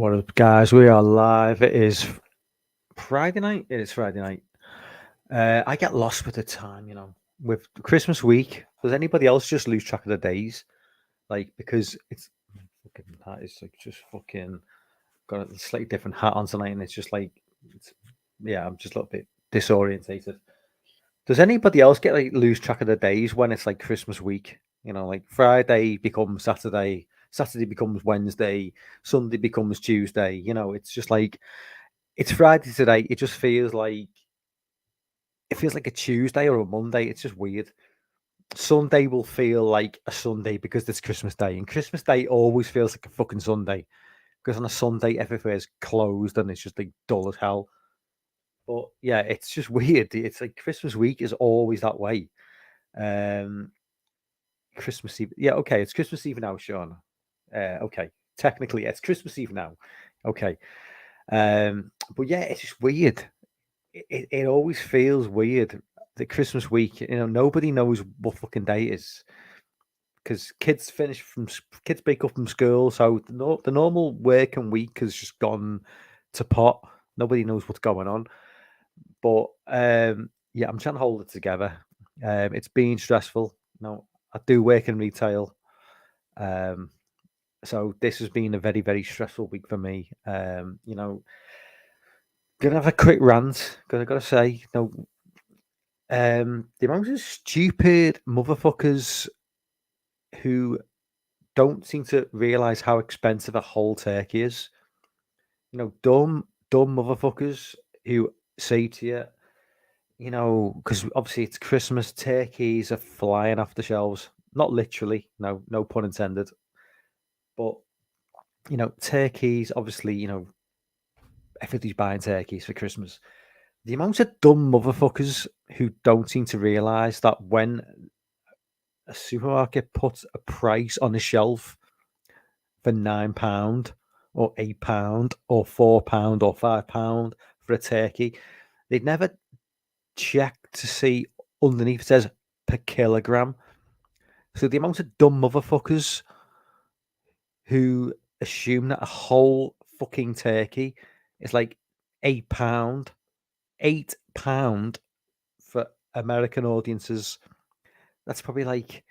What up, guys? We are live. It is Friday night. It is Friday night. I get lost with the time, with Christmas week. Does anybody else just lose track of the days? Like, because it's fucking that is like just fucking got a slightly different hat on tonight, and it's just like, it's, yeah, I'm just a little bit disorientated. Does anybody else get like lose track of the days when it's like Christmas week? Like Friday becomes Saturday, Saturday becomes Wednesday, Sunday becomes Tuesday. It's just like it's Friday today. It feels like a Tuesday or a Monday. It's just weird. Sunday will feel like a Sunday because it's Christmas Day, and Christmas Day always feels like a fucking Sunday because on a Sunday everywhere's closed and it's just like dull as hell. But yeah, it's just weird. It's like Christmas week is always that way. Um, Christmas Eve. Yeah, okay, it's Christmas Eve now, Sean. Okay, technically it's Christmas Eve now. Okay. But yeah, it's just weird. It always feels weird. The Christmas week, nobody knows what fucking day it is because kids break up from school, so the normal working week has just gone to pot. Nobody knows what's going on. But yeah, I'm trying to hold it together. It's been stressful. I do work in retail, um, so this has been a very very stressful week for me. Gonna have a quick rant because I gotta say, the amount of stupid motherfuckers who don't seem to realize how expensive a whole turkey is. Dumb motherfuckers who say to you, because obviously it's Christmas, turkeys are flying off the shelves. Not literally, no pun intended. But turkeys, obviously, everybody's buying turkeys for Christmas. The amount of dumb motherfuckers who don't seem to realize that when a supermarket puts a price on a shelf for £9 or £8 or £4 or £5 for a turkey, they'd never check to see underneath it says per kilogram. So the amount of dumb motherfuckers who assume that a whole fucking turkey is like £8, £8 for American audiences. That's probably like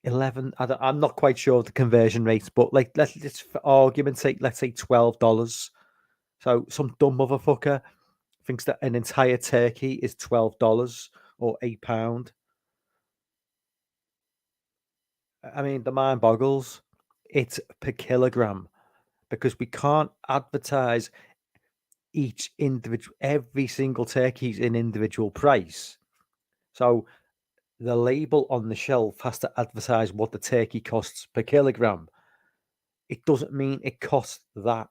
11. I'm not quite sure of the conversion rates, but like let's for argument's sake, let's say $12. So some dumb motherfucker thinks that an entire turkey is $12 or £8. I mean, the mind boggles. It's per kilogram because we can't advertise every single turkey's an individual price. So the label on the shelf has to advertise what the turkey costs per kilogram. It doesn't mean it costs that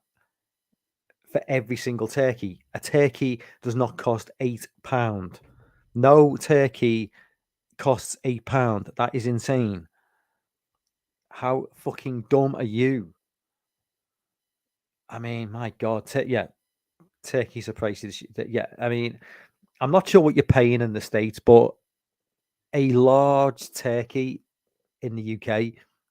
for every single turkey. A turkey does not cost £8. No turkey costs £8. That is insane. How fucking dumb are you? I mean, my God, yeah, turkeys are pricey. Yeah, I mean, I'm not sure what you're paying in the States, but a large turkey in the UK,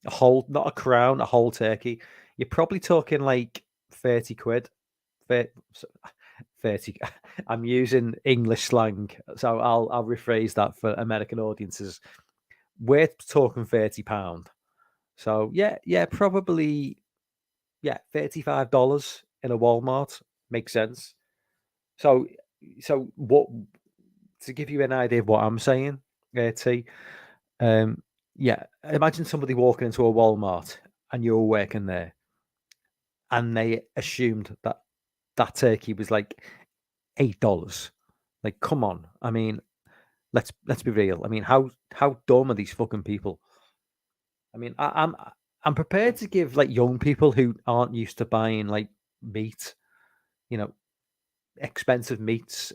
a whole, not a crown, a whole turkey, you're probably talking like 30 quid. 30. I'm using English slang, so I'll rephrase that for American audiences. We're talking £30. So yeah, probably $35 in a Walmart makes sense. So what to give you an idea of what I'm saying, T. Um, yeah, imagine somebody walking into a Walmart and you're working there, and they assumed that that turkey was like $8. Like, come on. I mean, let's be real. I mean, how dumb are these fucking people? I mean, I'm prepared to give like young people who aren't used to buying like meat, you know, expensive meats.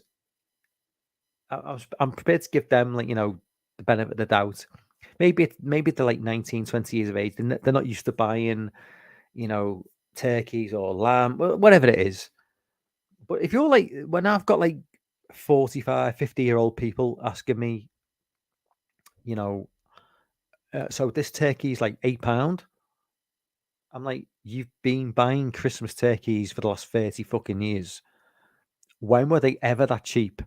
I'm prepared to give them like the benefit of the doubt. Maybe they're like 19, 20 years of age. They're not used to buying you know turkeys or lamb, whatever it is. But if you're like when I've got like 45, 50-year-old people asking me, you know, so this turkey is like £8. I'm like, you've been buying Christmas turkeys for the last 30 fucking years. When were they ever that cheap?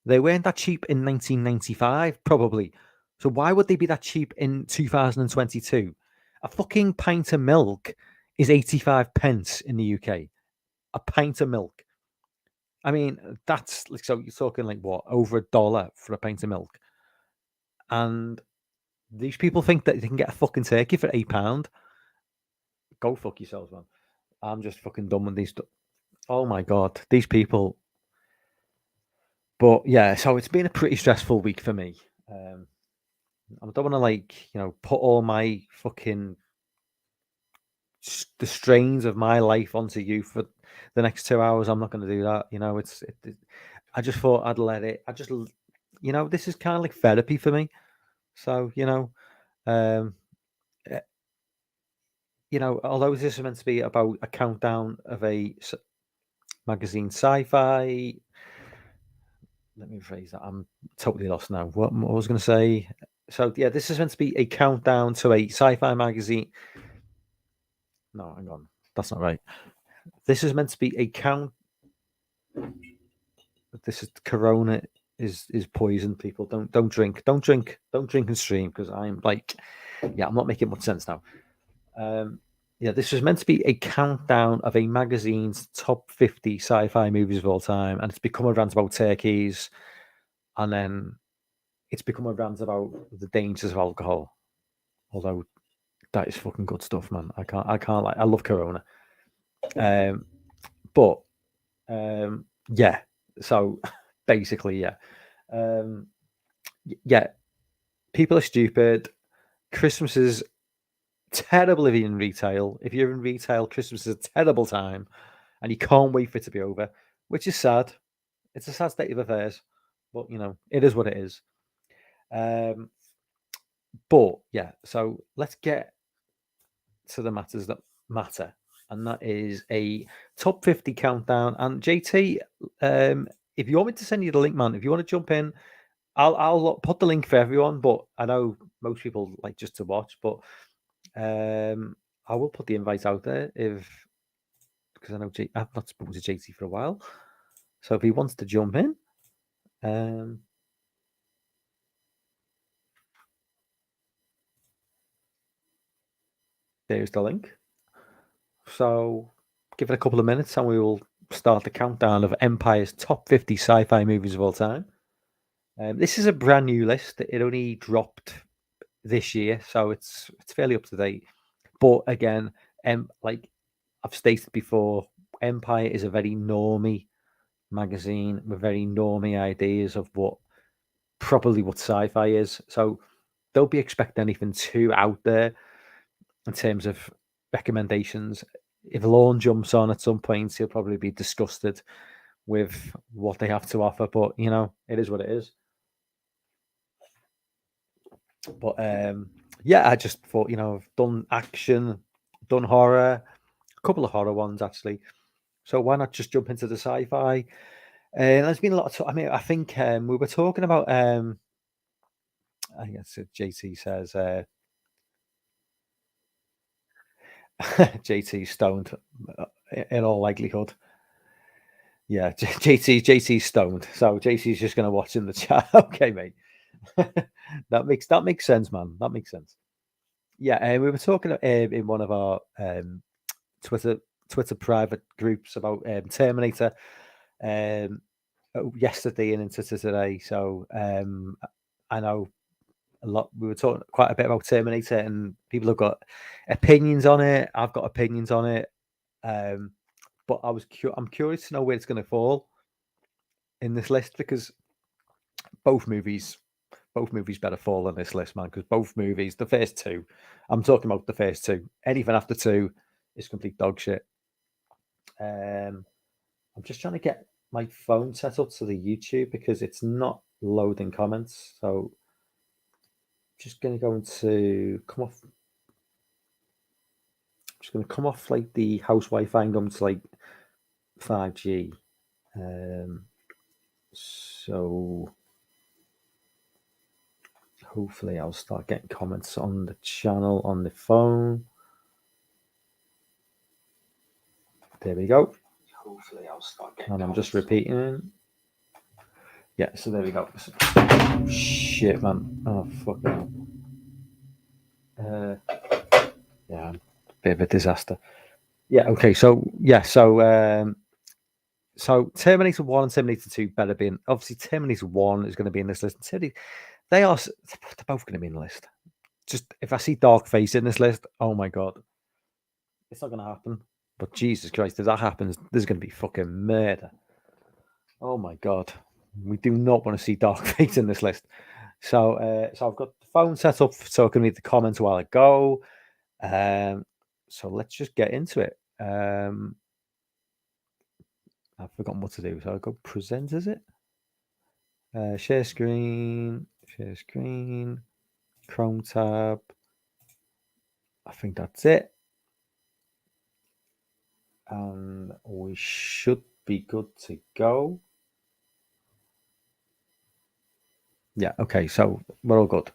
They weren't that cheap in 1995, probably. So why would they be that cheap in 2022? A fucking pint of milk is 85 pence in the UK. A pint of milk. I mean, that's like, so you're talking like what, over $1 for a pint of milk. And these people think that they can get a fucking turkey for £8. Go fuck yourselves, man. I'm just fucking done with these. Oh my god, these people. But yeah, so it's been a pretty stressful week for me. Um, I don't want to put all my fucking the strains of my life onto you for the next 2 hours. I'm not going to do that. I just thought I'd let it. This is kind of like therapy for me. So um, eh, although this is meant to be about a countdown of a magazine, sci-fi. Let me rephrase that. I'm totally lost now. What I was going to say. So yeah, this is meant to be a countdown to a sci-fi magazine. No, hang on, that's not right. This is meant to be a count. This is Corona is poison. People don't drink, don't drink and stream because I'm like, yeah, I'm not making much sense now. Yeah, this was meant to be a countdown of a magazine's top 50 sci-fi movies of all time, and it's become a rant about turkeys, and then it's become a rant about the dangers of alcohol. Although that is fucking good stuff, man. I love Corona. But yeah. So basically, yeah. Yeah, people are stupid. Christmas is terrible if you're in retail. If you're in retail, Christmas is a terrible time, and you can't wait for it to be over, which is sad. It's a sad state of affairs, but it is what it is. But yeah, so let's get to the matters that matter, and that is a top 50 countdown. And JT, if you want me to send you the link, man, if you want to jump in, I'll put the link for everyone. But I know most people like just to watch, but I will put the invite out there because I know I've not spoken to JT for a while, so if he wants to jump in, um, there's the link. So give it a couple of minutes, and we will start the countdown of Empire's top 50 sci-fi movies of all time. This is a brand new list. It only dropped this year, so it's fairly up to date. But again, like I've stated before, Empire is a very normie magazine with very normie ideas of what sci-fi is. So don't be expecting anything too out there in terms of recommendations. If Lorne jumps on at some point, he'll probably be disgusted with what they have to offer. But it is what it is. But yeah, I just thought I've done action, done horror, a couple of horror ones actually. So why not just jump into the sci-fi? There's been a lot of. I mean, I think we were talking about. I guess JT says JT stoned in all likelihood. Yeah, JT stoned. So JT's just going to watch in the chat. Okay, mate. that makes sense, man. That makes sense. Yeah, we were talking in one of our Twitter Twitter private groups about Terminator yesterday and into today. So I know a lot. We were talking quite a bit about Terminator, and people have got opinions on it. I've got opinions on it, but I'm curious to know where it's going to fall in this list because both movies, both movies better fall on this list, man. Because both movies, the first two, I'm talking about the first two. Anything after two is complete dog shit. I'm just trying to get my phone set up to the YouTube because it's not loading comments. So just going to go into come off. Just going to come off like the house Wi-Fi and go to like 5G. So hopefully I'll start getting comments on the channel on the phone. There we go. And I'm just repeating. Yeah, so there we go. Shit, man. Oh, fucking hell. Yeah, a bit of a disaster. Yeah, okay, so Terminator 1 and Terminator 2 better be in. Obviously, Terminator 1 is going to be in this list. They're both going to be in the list. Just if I see Dark Face in this list, oh my god, it's not going to happen. But Jesus Christ, if that happens, there's going to be fucking murder. Oh my god, we do not want to see Dark Fate in this list. So, so I've got the phone set up so I can read the comments while I go. So let's just get into it. I've forgotten what to do. So I'll go present. Is it? Share screen. Share screen. Chrome tab. I think that's it. And we should be good to go. Yeah, okay, so we're all good.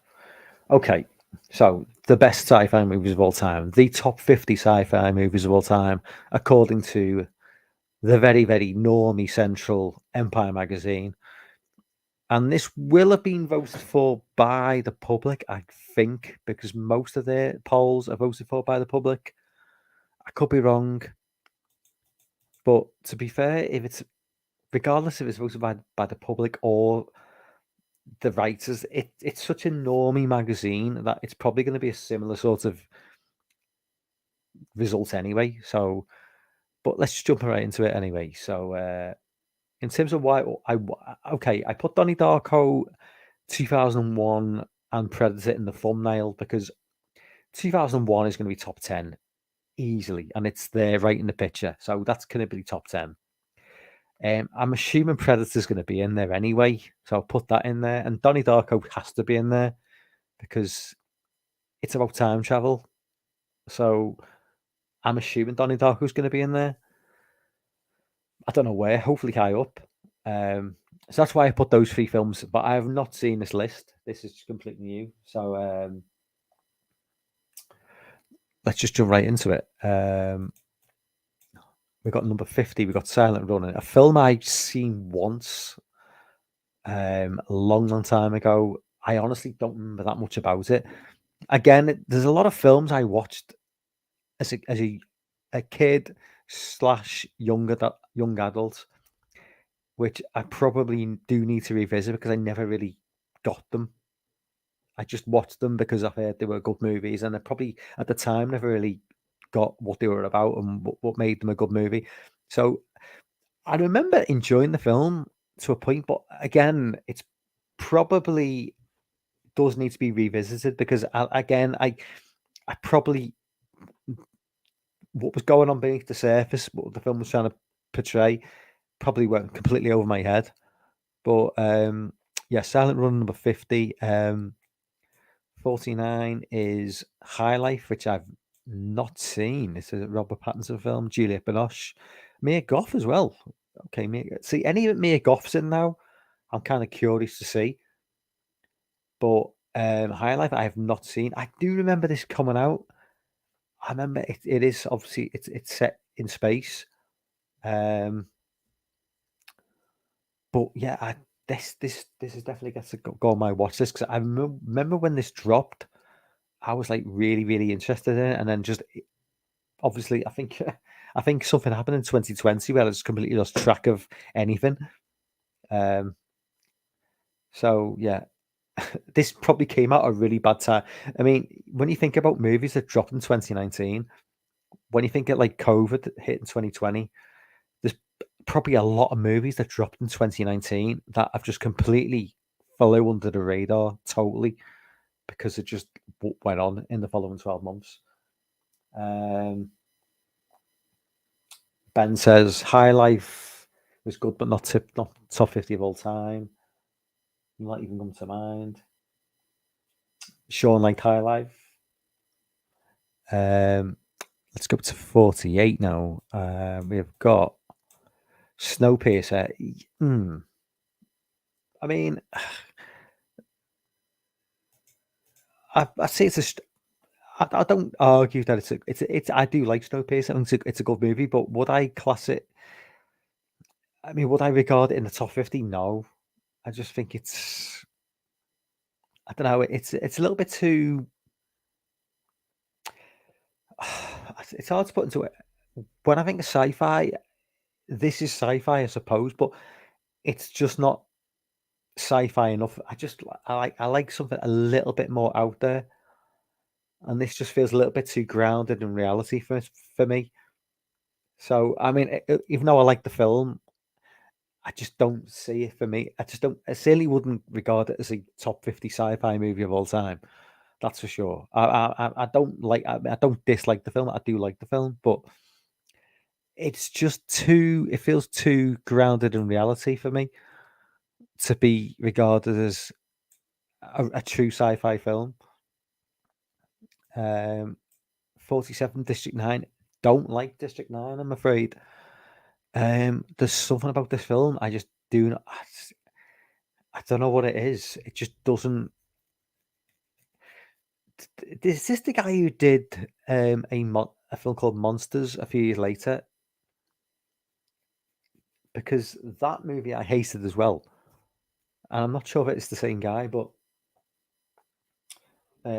Okay, so the best sci-fi movies of all time, the top 50 sci-fi movies of all time, according to the very, very normie central Empire magazine. And this will have been voted for by the public, I think, because most of their polls are voted for by the public. I could be wrong. But to be fair, if it's regardless if it's voted by the public or the writers, it's such a normie magazine that it's probably going to be a similar sort of result anyway. So, but let's just jump right into it anyway. So, in terms of why I put Donnie Darko 2001 and Predator in the thumbnail because 2001 is going to be top 10 easily, and it's there right in the picture. So that's going to be top 10. I'm assuming Predator's going to be in there anyway, so I'll put that in there. And Donnie Darko has to be in there because it's about time travel. So I'm assuming Donnie Darko's going to be in there. I don't know where. Hopefully high up. So that's why I put those three films. But I have not seen this list. This is completely new. So let's just jump right into it. We got number 50. We got Silent Running, a film I've seen once, a long time ago. I honestly don't remember that much about it. Again, there's a lot of films I watched as a kid / young adult, which I probably do need to revisit because I never really got them. I just watched them because I heard they were good movies, and I probably at the time never really got what they were about and what made them a good movie. So I remember enjoying the film to a point, but again, it's probably does need to be revisited because I probably what was going on beneath the surface, what the film was trying to portray, probably went completely over my head. But yeah, Silent Run number 50. 49 is High Life, which I've not seen. It's a Robert Pattinson film, Juliette Binoche, Mia Goth as well. Okay, see any of Mia Goth's in now. I'm kind of curious to see. But High Life, I have not seen. I do remember this coming out. I remember it is obviously it's set in space. But yeah, this is definitely gets to go on my watch list because I remember when this dropped, I was like really interested in it, and then just obviously I think I think something happened in 2020 where I just completely lost track of anything. So yeah, this probably came out a really bad time. I mean, when you think about movies that dropped in 2019, when you think of like COVID hit in 2020, there's probably a lot of movies that dropped in 2019 that have just completely flew under the radar totally because it just went on in the following 12 months. Ben says High Life was good, but not top 50 of all time. Not even come to mind. Sean liked High Life. Let's go up to 48 now. We have got Snowpiercer. I mean, I say I don't argue that it's I do like Snowpiercer, and it's a good movie, but would I class it I mean, would I regard it in the top 50? No. I just think I don't know, it's a little bit too it's hard to put into it. When I think of sci-fi, this is sci-fi, I suppose, but it's just not sci-fi enough. I like something a little bit more out there, and this just feels a little bit too grounded in reality for me. So, I mean, even though I like the film, I just don't see it for me. I just don't. I certainly wouldn't regard it as a top 50 sci-fi movie of all time. That's for sure. I don't like. I don't dislike the film. I do like the film, but it's just too. It feels too grounded in reality for me to be regarded as a true sci-fi film. 47 District 9. Don't like District 9, I'm afraid. There's something about this film I just do not. I don't know what it is. It just doesn't. Is this the guy who did a film called Monsters a few years later? Because that movie I hated as well, and I'm not sure if it's the same guy, but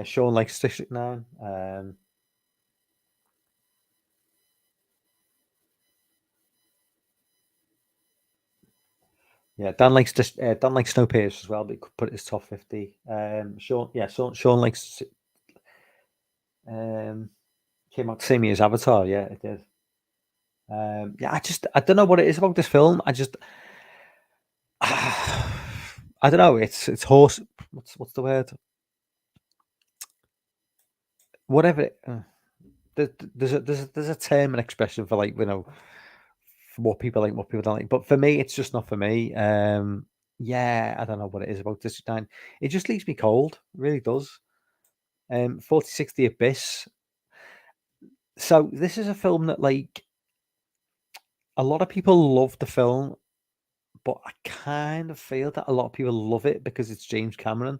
Sean likes District 9. Yeah, Dan likes Snowpiercer as well, but he could put it as top 50. Sean likes um, came out the same year as Avatar. Yeah, it did. Yeah, I don't know what it is about this film. I don't know. It's horse. What's the word? Whatever. There's a term and expression for like for what people like, what people don't like. But for me, it's just not for me. Yeah, I don't know what it is about District 9. It just leaves me cold. It really does. 46 The Abyss. So this is a film that like a lot of people love the film, but I kind of feel that a lot of people love it because it's James Cameron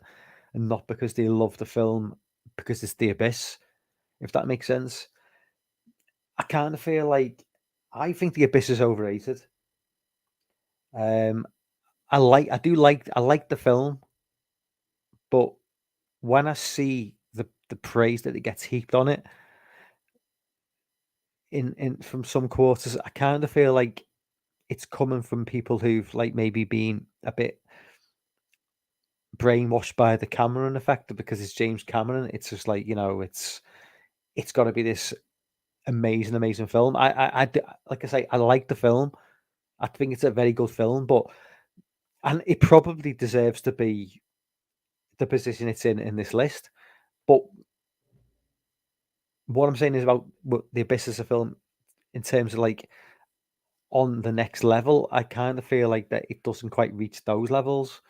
and not because they love the film because it's The Abyss, if that makes sense. I kind of feel like I think The Abyss is overrated. Um, I like the film, but when I see the praise that it gets heaped on it in from some quarters, I kind of feel like it's coming from people who've like maybe been a bit brainwashed by the Cameron effect because it's James Cameron. It's just like it's got to be this amazing film. Like I say, I like the film. I think it's a very good film, but and it probably deserves to be the position it's in this list. But what I'm saying is about the Abyss as a film in terms of like on the next level. I kind of feel like that it doesn't quite reach those levels.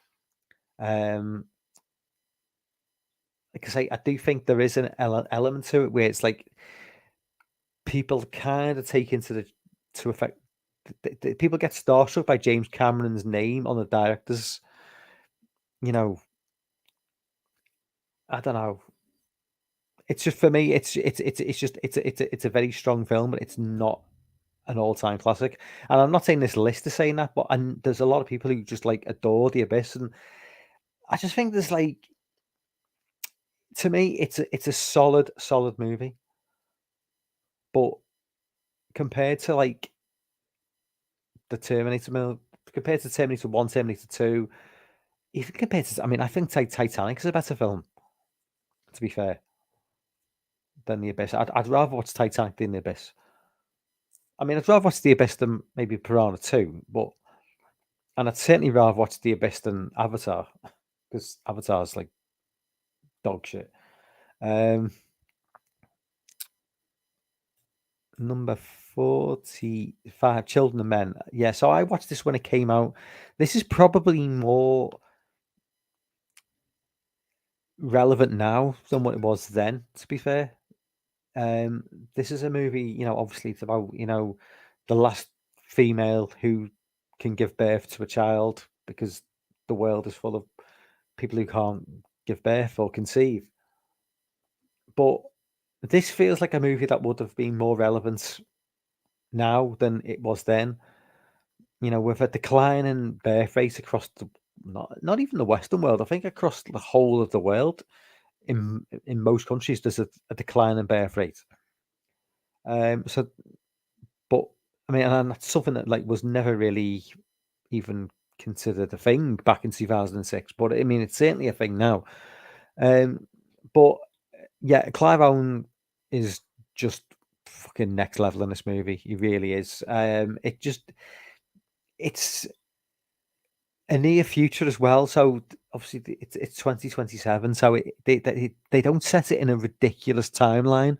Um, like I say, I do think there is an element to it where it's like people kind of take into the to effect. People get starstruck by James Cameron's name on the director's. You know, I don't know. It's just for me. It's just it's a very strong film, but it's not an all-time classic. And I'm not saying this list is saying that, but and there's a lot of people who just like adore The Abyss, and I just think there's like to me, it's a solid movie, but compared to like the compared to Terminator One, Terminator Two, even compared to, I mean, I think Titanic is a better film. To be fair, than The Abyss. I'd rather watch Titanic than The Abyss. I mean, I'd rather watch The Abyss than maybe Piranha 2, but and I'd certainly rather watch The Abyss than Avatar because Avatar's like dog shit. Um, Number 45, Children of Men. Yeah, so I watched this when it came out. This is probably more relevant now than what it was then, to be fair. Um, this is a movie, obviously it's about, the last female who can give birth to a child because the world is full of people who can't give birth or conceive. But this feels like a movie that would have been more relevant now than it was then. With a decline in birth rate across not even the Western world, I think across the whole of the world, in most countries, there's a decline in birth rate. So, but I mean, and that's something that like was never really even considered a thing back in 2006. But I mean, it's certainly a thing now. Um, but yeah, Clive Owen is just fucking next level in this movie. He really is. It's a near future as well. So obviously it's 2027. So they don't set it in a ridiculous timeline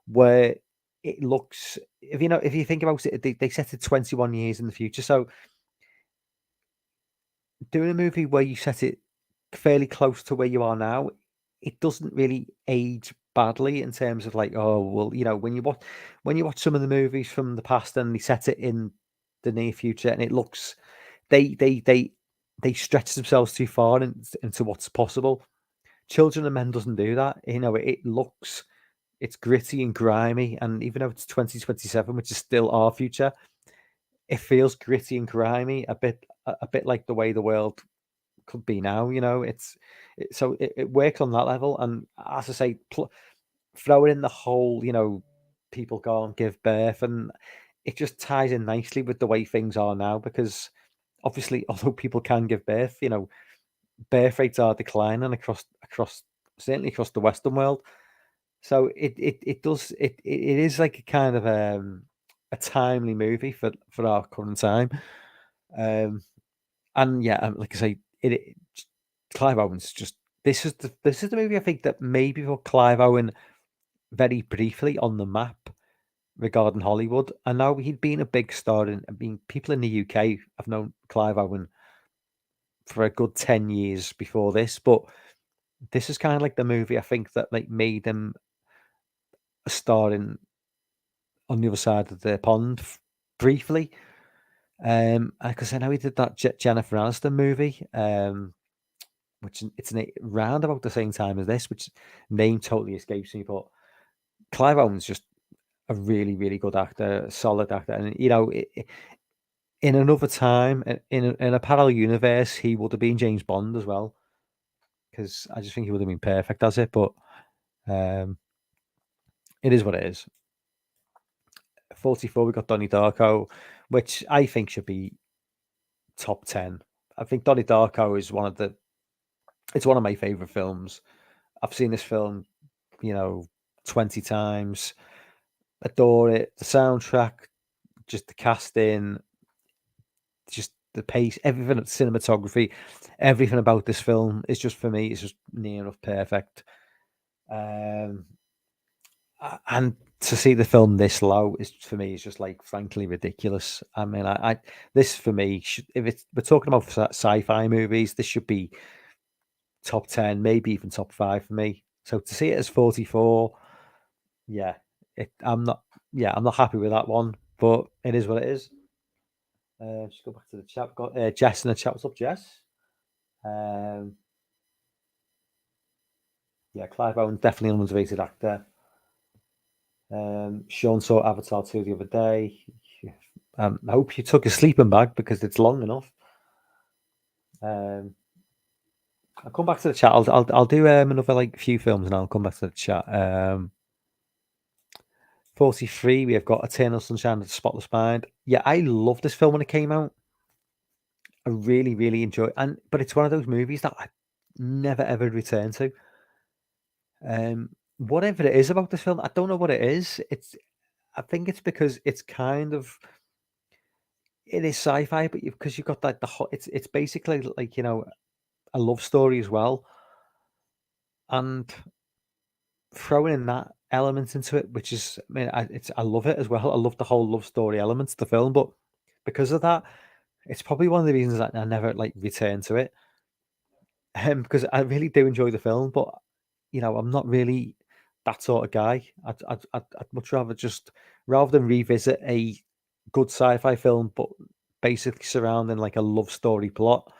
where it looks. If you think about it, they set it 21 years in the future. So doing a movie where you set it fairly close to where you are now, it doesn't really age badly in terms of like, oh well, when you watch some of the movies from the past and they set it in the near future and it looks they stretch themselves too far into what's possible. Children of Men doesn't do that. It's gritty and grimy, and even though it's 2027, which is still our future, it feels gritty and grimy, a bit like the way the world could be now. So it works on that level, and as I say, throw in the whole, people go and give birth, and it just ties in nicely with the way things are now because obviously, although people can give birth, birth rates are declining across certainly across the Western world. So it is like a kind of a timely movie for our current time. Um, and yeah, like I say, Clive Owen's just this is the movie I think that maybe put Clive Owen very briefly on the map regarding Hollywood. I know he'd been a big star, and I mean, people in the UK have known Clive Owen for a good 10 years before this, but this is kind of like the movie I think that like made him a star in on the other side of the pond briefly. Because I know he did that Jennifer Aniston movie, which it's round about the same time as this, which name totally escapes me. But Clive Owen's just a really, really good actor, a solid actor, and in another time, in a parallel universe, he would have been James Bond as well. Because I just think he would have been perfect as it. But um, it is what it is. 44, we got Donnie Darko, which I think should be top 10. I think Donnie Darko is it's one of my favorite films. I've seen this film, you know, 20 times. Adore it. The soundtrack, just the casting, just the pace, everything, cinematography, everything about this film is just for me. It's just near enough perfect. Um, and to see the film this low is for me is just like frankly ridiculous. I mean, this for me, if we're talking about sci-fi movies, this should be top 10, maybe even top 5 for me. So to see it as 44, yeah, I'm not happy with that one, but it is what it is. Just go back to the chat. We've got Jess in the chat. What's up, Jess? Um, yeah, Clive Owen, definitely an underrated actor. Sean saw Avatar 2 the other day. I hope you took a sleeping bag because it's long enough. Um, I'll come back to the chat. I'll do another like few films and I'll come back to the chat. 43, we have got Eternal Sunshine of the Spotless Mind. Yeah, I loved this film when it came out. I really, really enjoy it. But it's one of those movies that I never ever return to. Whatever it is about this film, I don't know what it is. I think it's because it is sci-fi, but because you've got like it's basically like a love story as well, and throwing in that element into it, which is, I mean, I love it as well. I love the whole love story element of the film, but because of that, it's probably one of the reasons that I never like return to it. Because I really do enjoy the film, but I'm not really that sort of guy. I'd much rather rather than revisit a good sci-fi film, but basically surrounding like a love story plot,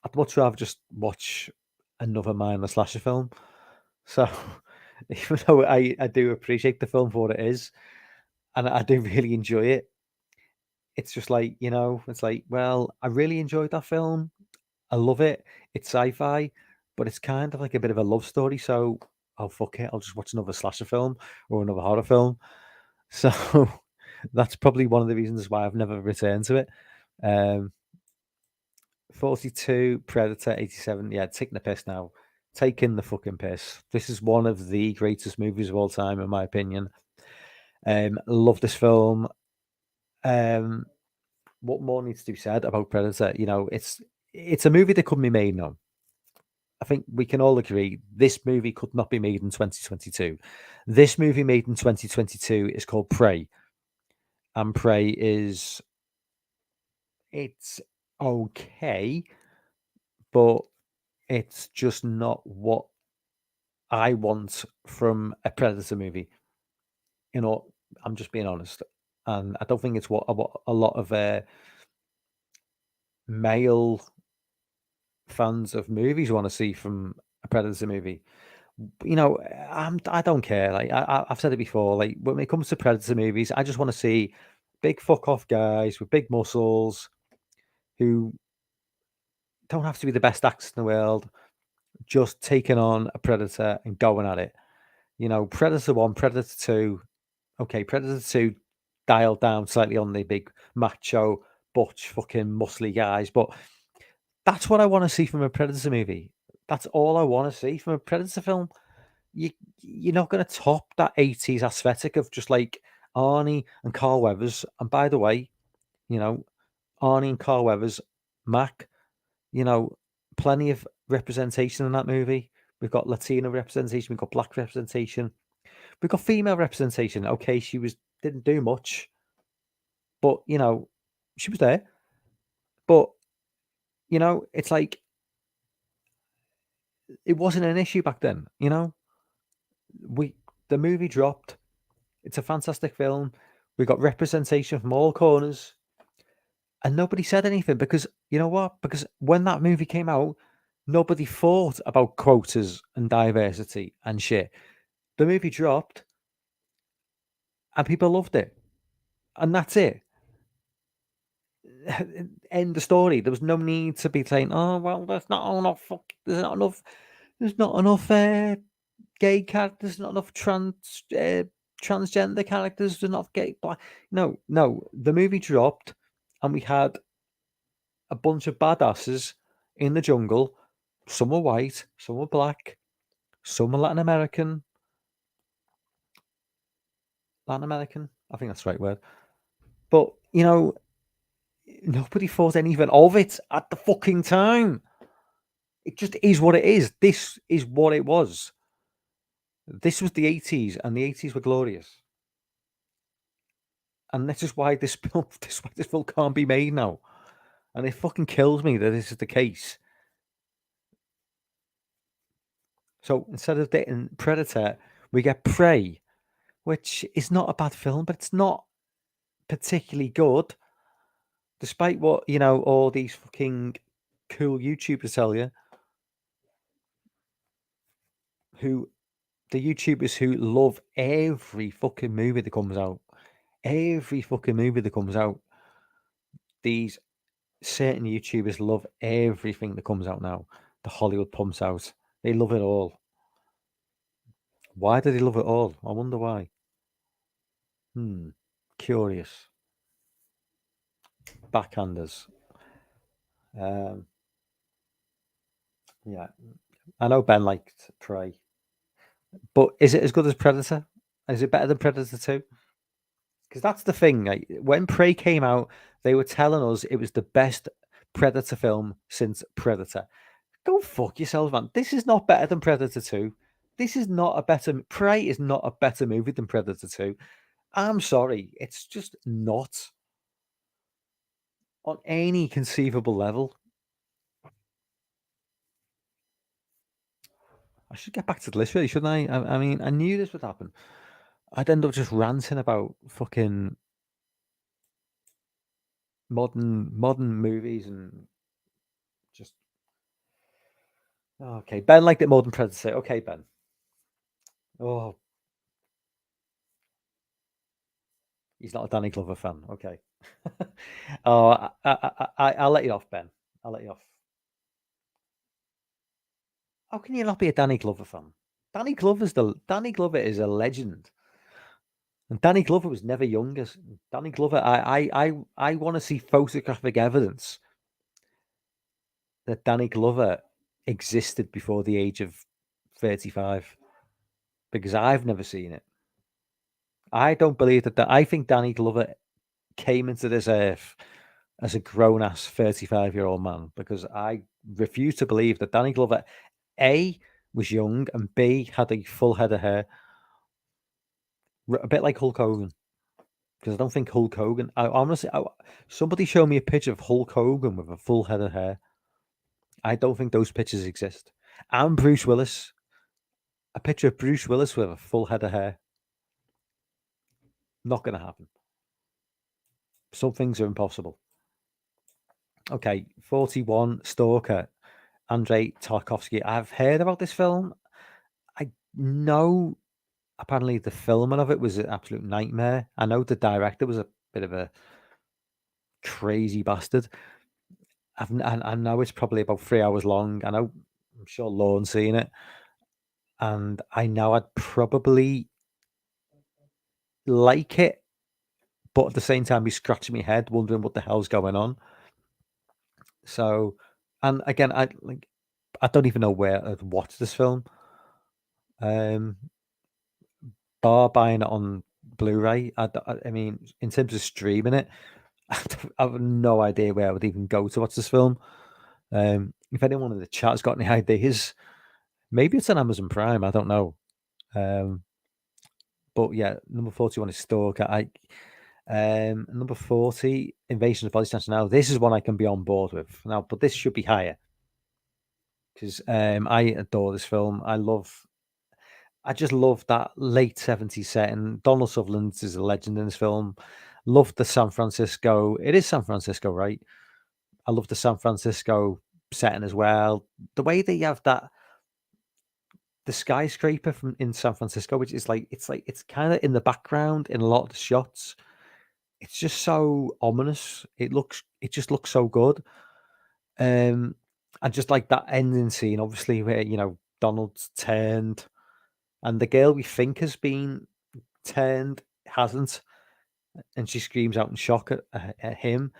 I'd much rather just watch another mindless slasher film. So even though I do appreciate the film for what it is, and I do really enjoy it. It's just like, it's like, well, I really enjoyed that film. I love it. It's sci-fi, but it's kind of like a bit of a love story. So, oh fuck it, I'll just watch another slasher film or another horror film. So that's probably one of the reasons why I've never returned to it. Um, 42, Predator, 87. Yeah, taking the piss now. Taking the fucking piss. This is one of the greatest movies of all time, in my opinion. Love this film. Um, what more needs to be said about Predator? It's a movie that couldn't be made now. I think we can all agree this movie could not be made in 2022. This movie made in 2022 is called Prey, and Prey is it's okay, but it's just not what I want from a Predator movie. You know, I'm just being honest, and I don't think it's what a lot of male fans of movies want to see from a Predator movie. I don't care. Like I've said it before. Like when it comes to Predator movies, I just want to see big fuck off guys with big muscles who don't have to be the best actors in the world, just taking on a Predator and going at it. Predator 1, Predator 2. Okay, Predator 2 dialed down slightly on the big macho, butch, fucking muscly guys, but that's what I want to see from a Predator movie. That's all I want to see from a Predator film. You you're not going to top that 80s aesthetic of just like Arnie and Carl Weathers. And by the way, you know, Arnie and Carl Weathers, Mac, you know, plenty of representation in that movie. We've got Latino representation, we've got black representation, we've got female representation. Okay, she was didn't do much, but she was there. But it's like it wasn't an issue back then. We the movie dropped. It's a fantastic film. We got representation from all corners, and nobody said anything because you know what? Because when that movie came out, nobody thought about quotas and diversity and shit. The movie dropped, and people loved it, and that's it. End the story. There was no need to be saying, "Oh well, there's not enough. There's not enough. There's not enough gay characters. Not enough transgender characters. There's not gay black." No, no. The movie dropped, and we had a bunch of badasses in the jungle. Some were white, some were black, some were Latin American. Latin American, I think that's the right word. But nobody thought anything of it at the fucking time. It just is what it is. This is what it was. This was the 80s, and the 80s were glorious. And this is why this film, this film can't be made now. And it fucking kills me that this is the case. So instead of getting Predator, we get Prey, which is not a bad film, but it's not particularly good, despite what all these fucking cool YouTubers tell you. Who the YouTubers who love every fucking movie that comes out, every fucking movie that comes out. These certain YouTubers love everything that comes out now. The Hollywood pumps out. They love it all. Why do they love it all? I wonder why. Curious. Backhanders. Um, yeah. I know Ben liked Prey. But is it as good as Predator? Is it better than Predator 2? Because that's the thing. Like, when Prey came out, they were telling us it was the best Predator film since Predator. Go fuck yourself, man. This is not better than Predator 2. This is not a better. Prey is not a better movie than Predator 2. I'm sorry. It's just not on any conceivable level. I should get back to the list, really, shouldn't I? I mean, I knew this would happen. I'd end up just ranting about fucking modern movies and just okay. Ben liked it more than Predator. Okay, Ben. Oh, he's not a Danny Glover fan. Okay. Oh, I'll let you off, Ben. I'll let you off. How can you not be a Danny Glover fan? Danny Glover is a legend, and Danny Glover was never younger. Danny Glover, I want to see photographic evidence that Danny Glover existed before the age of 35 because I've never seen it. I don't believe that. I think Danny Glover came into this earth as a grown ass 35-year-old man because I refuse to believe that Danny Glover A was young and B had a full head of hair, a bit like Hulk Hogan. Because I don't think Hulk Hogan. I honestly, somebody show me a picture of Hulk Hogan with a full head of hair. I don't think those pictures exist. And Bruce Willis, a picture of Bruce Willis with a full head of hair. Not going to happen. Some things are impossible. Okay, 41, Stalker, Andrei Tarkovsky. I've heard about this film. I know apparently the filming of it was an absolute nightmare. I know the director was a bit of a crazy bastard. I know it's probably about 3 hours long. I'm sure Lorne's seen it. And I know I'd probably like it, but at the same time be scratching my head, wondering what the hell's going on. So, and again, I don't even know where I'd watch this film. Bar buying it on Blu-ray. I mean, in terms of streaming it, I have no idea where I would even go to watch this film. If anyone in the chat's got any ideas, maybe it's on Amazon Prime. I don't know. But yeah, number 41 is Stalker. Number 40, Invasion of the Body Snatchers. Now, this is one I can be on board with. Now, but this should be higher because I adore this film. I just love that late 70s setting. Donald Sutherland is a legend in this film. Love the San Francisco. It is San Francisco, right? I love the San Francisco setting as well. The way they have the skyscraper from in San Francisco, which is it's kind of in the background in a lot of the shots. It's just so ominous. It just looks so good. And just like that ending scene, obviously, where Donald's turned and the girl we think has been turned hasn't, and she screams out in shock at him.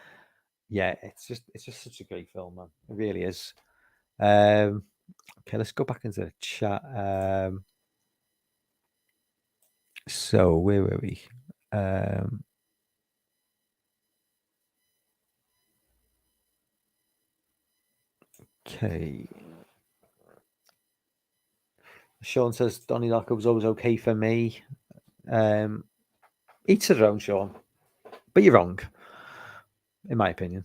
Yeah, it's just such a great film, man. It really is. Okay, let's go back into the chat. So where were we? Okay. Sean says Donnie Darko was always okay for me. Each to their own, Sean. But you're wrong, in my opinion.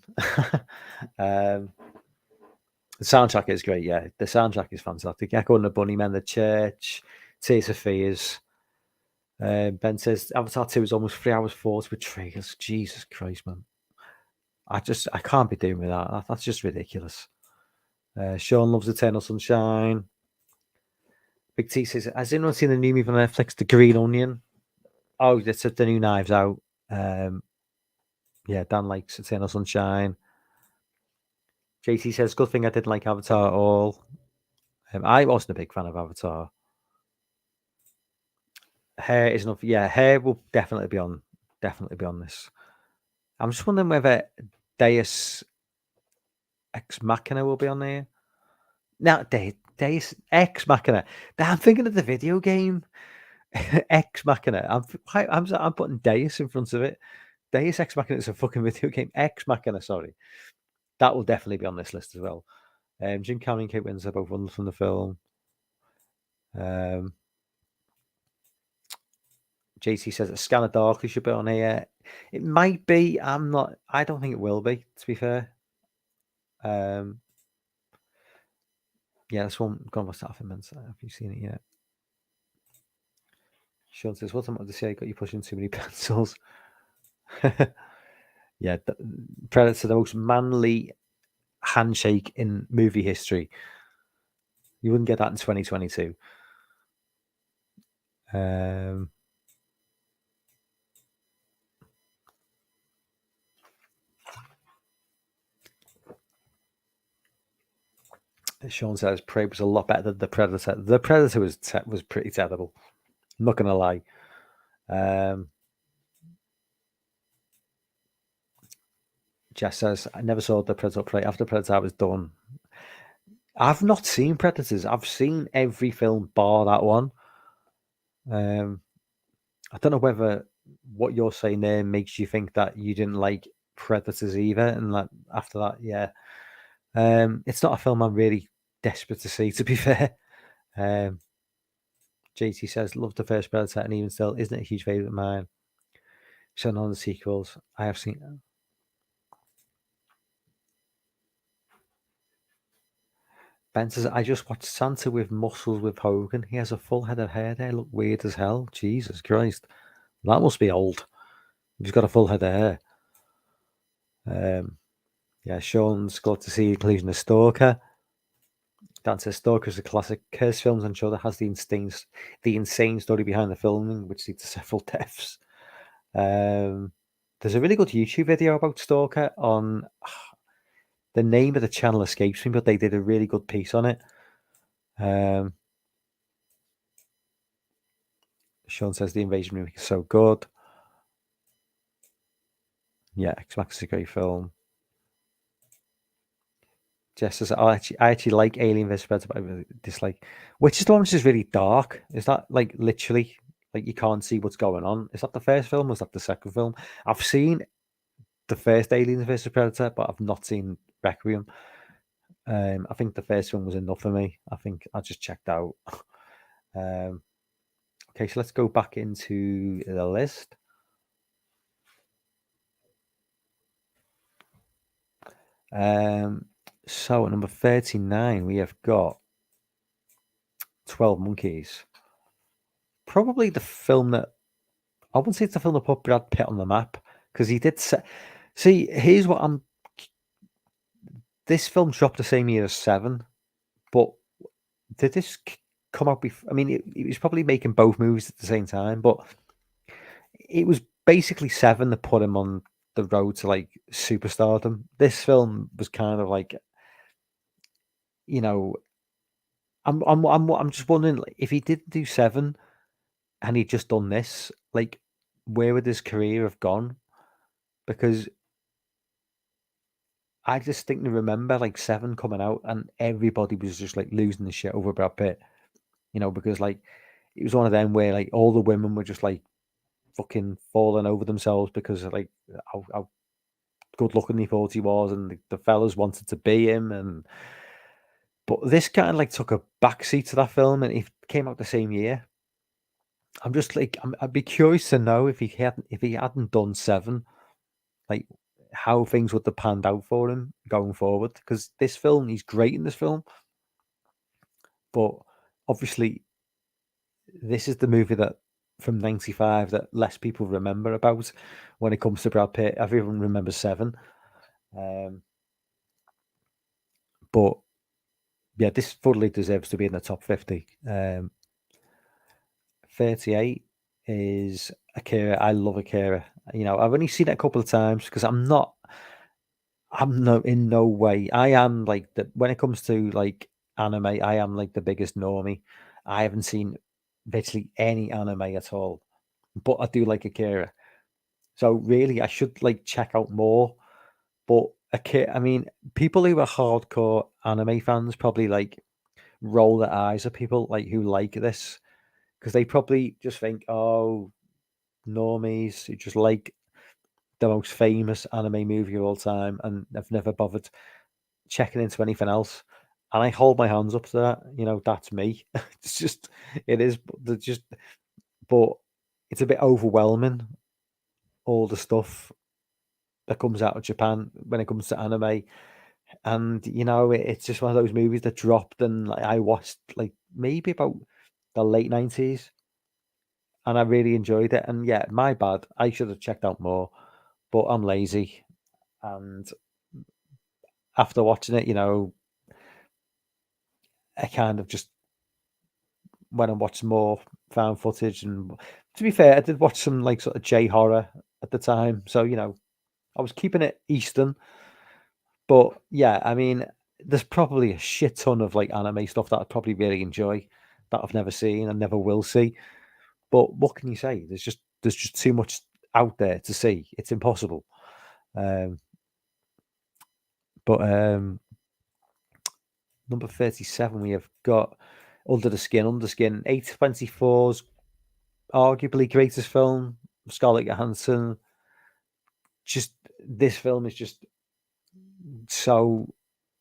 The soundtrack is great, yeah. The soundtrack is fantastic. Echo and the Bunnymen, The Church, Tears for Fears. Ben says Avatar 2 is almost 3 hours 40 with trailers. Jesus Christ, man. I can't be doing with that. That's just ridiculous. Sean loves Eternal Sunshine. Big T says, has anyone seen the new movie on Netflix, The Green Onion? Oh, that's the new Knives Out. Yeah, Dan likes Eternal Sunshine. JT says, good thing I didn't like Avatar at all. I wasn't a big fan of Avatar. Hair is enough. Yeah, hair will definitely be on this. I'm just wondering whether Deus Ex Machina will be on there. No, Deus Ex Machina. I'm thinking of the video game Ex Machina. I'm putting Deus in front of it. Deus Ex Machina is a fucking video game. Ex Machina, sorry. That will definitely be on this list as well. Jim Cameron and Kate Winslet both won from the film. JT says a Scanner Darkly should be on here. It might be. I don't think it will be, to be fair. Yeah, this one gone with South Immense. Have you seen it yet? Sean says, what am I to say? Got you pushing too many pencils. Yeah, Predator, the most manly handshake in movie history. You wouldn't get that in 2022. Um, Sean says Prey was a lot better than The Predator. The Predator was pretty terrible. I'm not gonna lie. Jess says I never saw The Predator Prey. After Predator was done. I've not seen Predators. I've seen every film bar that one. I don't know whether what you're saying there makes you think that you didn't like Predators either, and that after that, yeah, it's not a film I'm really desperate to see. To be fair, um, JT says love the first Predator, and even still, isn't it a huge favorite of mine? So none of the sequels I have seen. Ben says I just watched Santa with muscles with Hogan. He has a full head of hair there. Look weird as hell. Jesus Christ, that must be old. He's got a full head of hair. Yeah, Sean's glad to see the inclusion of Stalker. Dan says Stalker is a classic. Curse films and show that has the insane story behind the filming, which leads to several deaths. There's a really good YouTube video about Stalker on the name of the channel escapes me, but they did a really good piece on it. Sean says the invasion movie is so good. Yeah, X-Max is a great film. Jess says I actually like Alien vs Predator, but I really dislike. Which is the one which is really dark? Is that like literally like you can't see what's going on? Is that the first film? Or is that the second film? I've seen the first Aliens vs Predator, but I've not seen Requiem. I think the first one was enough for me. I think I just checked out. Okay, so let's go back into the list. So at number 39, we have got 12 Monkeys. Probably the film that I wouldn't say it's the film that put Brad Pitt on the map because he did see. Here's what I'm. This film dropped the same year as Seven, but did this come out before? I mean, it was probably making both movies at the same time, but it was basically Seven that put him on the road to like superstardom. This film was kind of like, you know, I'm just wondering like, if he didn't do Seven and he'd just done this, like, where would his career have gone? Because I distinctly remember like Seven coming out and everybody was just like losing the shit over Brad Pitt, because like it was one of them where like all the women were just like fucking falling over themselves because of like how good looking he thought he was, and the fellas wanted to be him, and but this kind of like took a backseat to that film, and it came out the same year. I'm just like I'd be curious to know if he hadn't done Seven, like how things would have panned out for him going forward. Because this film, he's great in this film, but obviously this is the movie that from '95 that less people remember about when it comes to Brad Pitt. Everyone remembers Seven, but yeah, this fully deserves to be in the top 50. 38 is Akira. I love Akira. I've only seen it a couple of times because I'm no in no way. I am like when it comes to like anime, I am like the biggest normie. I haven't seen virtually any anime at all, but I do like Akira. So really, I should like check out more. But Akira, I mean, people who are hardcore anime fans probably like roll their eyes at people like who like this because they probably just think, oh, normies who just like the most famous anime movie of all time and have never bothered checking into anything else. And I hold my hands up to that. That's me. It's just, it is, but it's a bit overwhelming, all the stuff that comes out of Japan when it comes to anime. And, it's just one of those movies that dropped and like, I watched like maybe about the late 90s and I really enjoyed it. And yeah, my bad. I should have checked out more, but I'm lazy. And after watching it, I kind of just went and watched more found footage. And to be fair, I did watch some like sort of J horror at the time, so I was keeping it Eastern. But yeah, I mean, there's probably a shit ton of like anime stuff that I'd probably really enjoy that I've never seen and never will see. But what can you say? There's just too much out there to see. It's impossible. Um, but number 37, we have got Under the Skin. Under the Skin, A24's arguably greatest film. Scarlett Johansson. Just this film is just so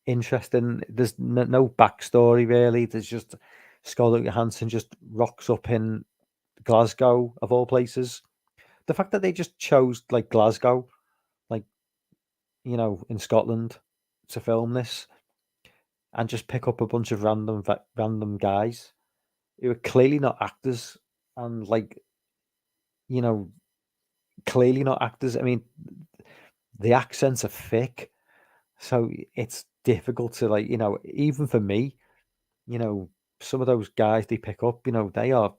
interesting. There's no backstory really. There's just Scarlett Johansson just rocks up in Glasgow of all places. The fact that they just chose like Glasgow, like in Scotland, to film this, and just pick up a bunch of random guys who are clearly not actors, and like you know clearly not actors. I mean, the accents are thick, so it's difficult to even for me, you know, some of those guys they pick up, they are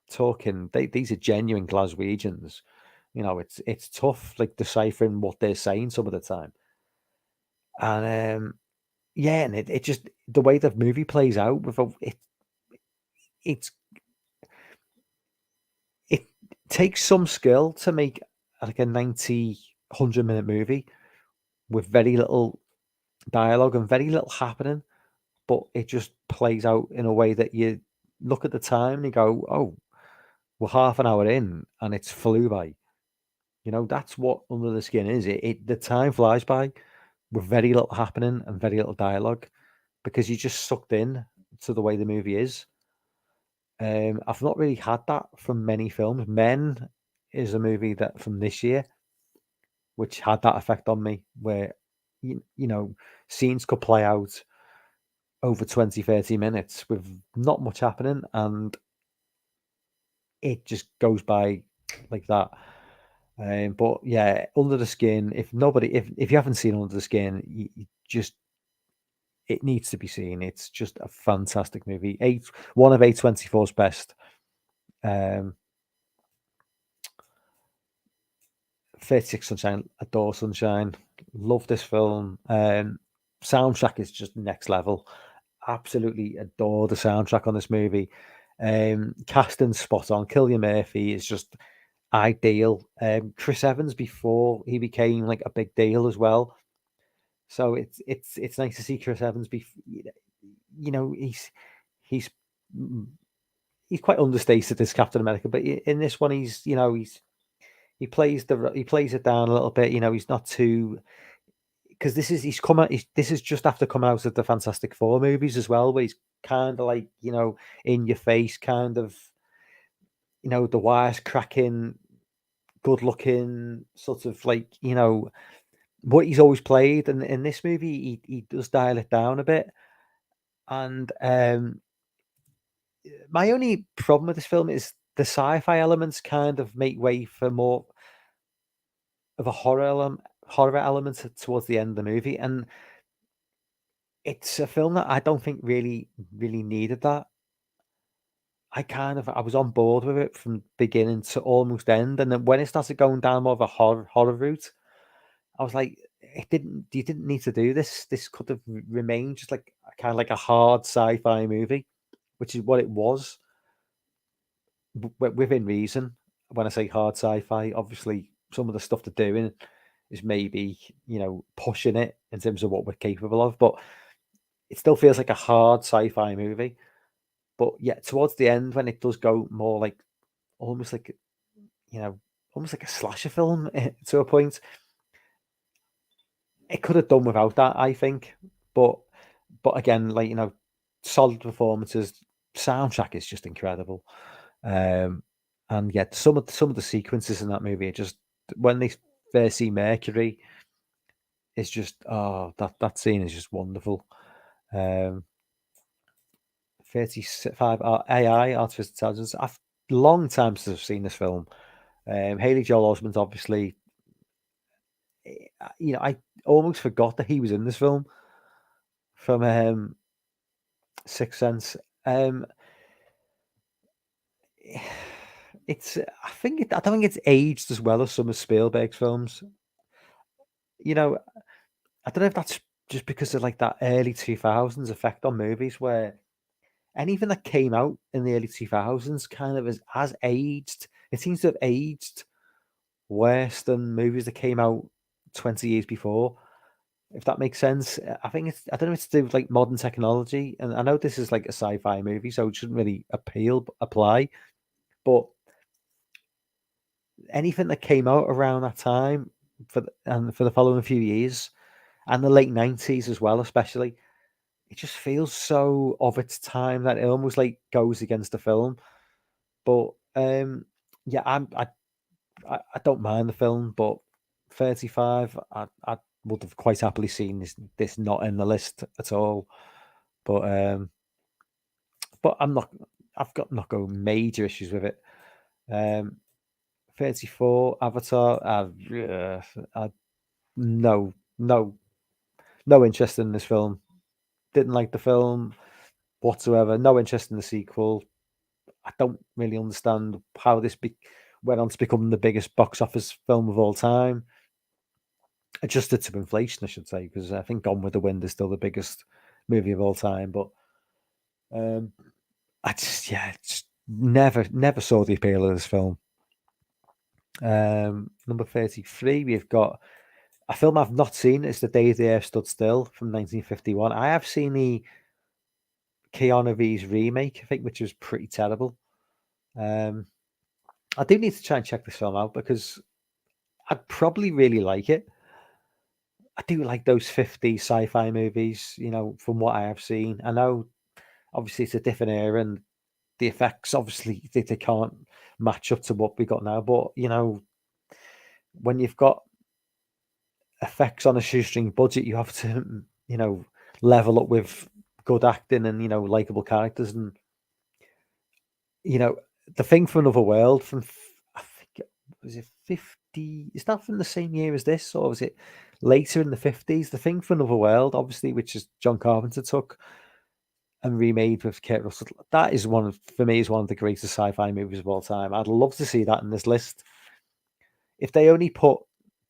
talking. These are genuine Glaswegians. It's tough, like deciphering what they're saying some of the time. And yeah, and it just the way the movie plays out it's it takes some skill to make like a 90 100 minute movie with very little dialogue and very little happening, but it just plays out in a way that you look at the time and you go, oh, we're half an hour in and it's flew by. That's what Under the Skin is. The time flies by with very little happening and very little dialogue because you're just sucked in to the way the movie is. I've not really had that from many films. Men is a movie that from this year, which had that effect on me, where scenes could play out over 20 30 minutes with not much happening, and it just goes by like that. But yeah, Under the Skin. If you haven't seen Under the Skin, you just it needs to be seen. It's just a fantastic movie. One of A24's best. Um, 36 Sunshine, Adore Sunshine. Love this film. Soundtrack is just next level. Absolutely adore the soundtrack on this movie. Casting spot on. Cillian Murphy is just ideal. Chris Evans before he became like a big deal as well. So it's nice to see Chris Evans be. He's mm, he's quite understated as Captain America, but in this one he plays it down a little bit. He's not too because this is just after coming out of the Fantastic Four movies as well, where he's kind of like in your face, kind of the wisecracking, good looking sort of like what he's always played, and in this movie he does dial it down a bit. And my only problem with this film is the sci-fi elements kind of make way for more of a horror element towards the end of the movie, and it's a film that I don't think really needed that. I was on board with it from beginning to almost end, and then when it started going down more of a horror route, I was like, you didn't need to do this. This could have remained just like kind of like a hard sci-fi movie, which is what it was within reason. When I say hard sci-fi, obviously some of the stuff they're doing is maybe pushing it in terms of what we're capable of, but it still feels like a hard sci-fi movie. But yeah, towards the end when it does go more like almost like you know almost like a slasher film to a point, it could have done without that, I think. But again, like solid performances, soundtrack is just incredible. Um, and yeah, some of the sequences in that movie are just when they first see Mercury, it's just that scene is just wonderful. Um, 35 AI, artificial intelligence. I've long time since I've seen this film. Haley Joel Osment, obviously. I almost forgot that he was in this film from Sixth Sense. Um, it's I don't think it's aged as well as some of Spielberg's films. You know, I don't know if that's just because of like that early 2000s effect on movies where anything that came out in the early 2000s kind of has aged. It seems to have aged worse than movies that came out 20 years before, if that makes sense. I think I don't know if it's to do with like modern technology. And I know this is like a sci-fi movie, so it shouldn't really apply. But anything that came out around that time and for the following few years and the late 90s as well, especially, it just feels so of its time that it almost like goes against the film. But yeah, I don't mind the film, but 35, I would have quite happily seen this not in the list at all. But I'm not. I've got major issues with it. Um, 34 Avatar. No, no, no interest in this film. Didn't like the film whatsoever. No interest in the sequel. I don't really understand how went on to become the biggest box office film of all time. Adjusted to inflation, I should say, because I think Gone with the Wind is still the biggest movie of all time. But um, I just never saw the appeal of this film. Number 33, we've got a film I've not seen. It's The Day the Earth Stood Still from 1951. I have seen the Keanu Reeves remake, I think, which was pretty terrible. Um, I do need to try and check this film out because I'd probably really like it. I do like those 50s sci-fi movies, from what I have seen. I know obviously it's a different era and the effects obviously they can't match up to what we got now. But when you've got effects on a shoestring budget, you have to level up with good acting and likable characters. And you know the thing for Another World I think was it 50, is that from the same year as this, or was it later in the 50s? The Thing for Another World, obviously, which is John Carpenter took and remade with Kurt Russell. That is for me, is one of the greatest sci-fi movies of all time. I'd love to see that in this list. If they only put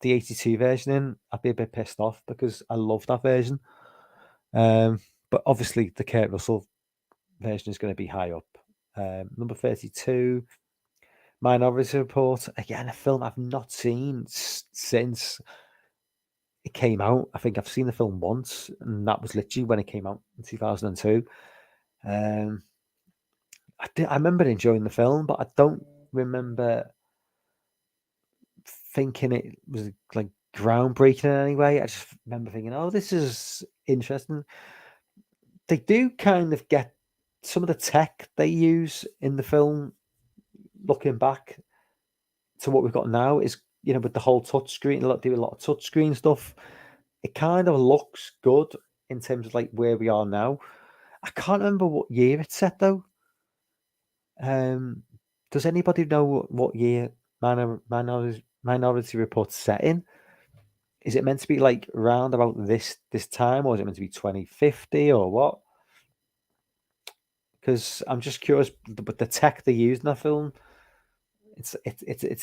the 82 version in, I'd be a bit pissed off because I love that version. But obviously the Kurt Russell version is going to be high up. Number 32, Minority Report. Again, a film I've not seen since it came out. I think I've seen the film once, and that was literally when it came out in 2002. Um, I remember enjoying the film, but I don't remember thinking it was like groundbreaking in any way. I just remember thinking, "Oh, this is interesting." They do kind of get some of the tech they use in the film. Looking back to what we've got now, is with the whole touch screen, do a lot of touch screen stuff. It kind of looks good in terms of like where we are now. I can't remember what year it's set though. Um, does anybody know what year Minority Report's set in? Is it meant to be like round about this time, or is it meant to be 2050 or what? Because I'm just curious, but the tech they used in that film, it's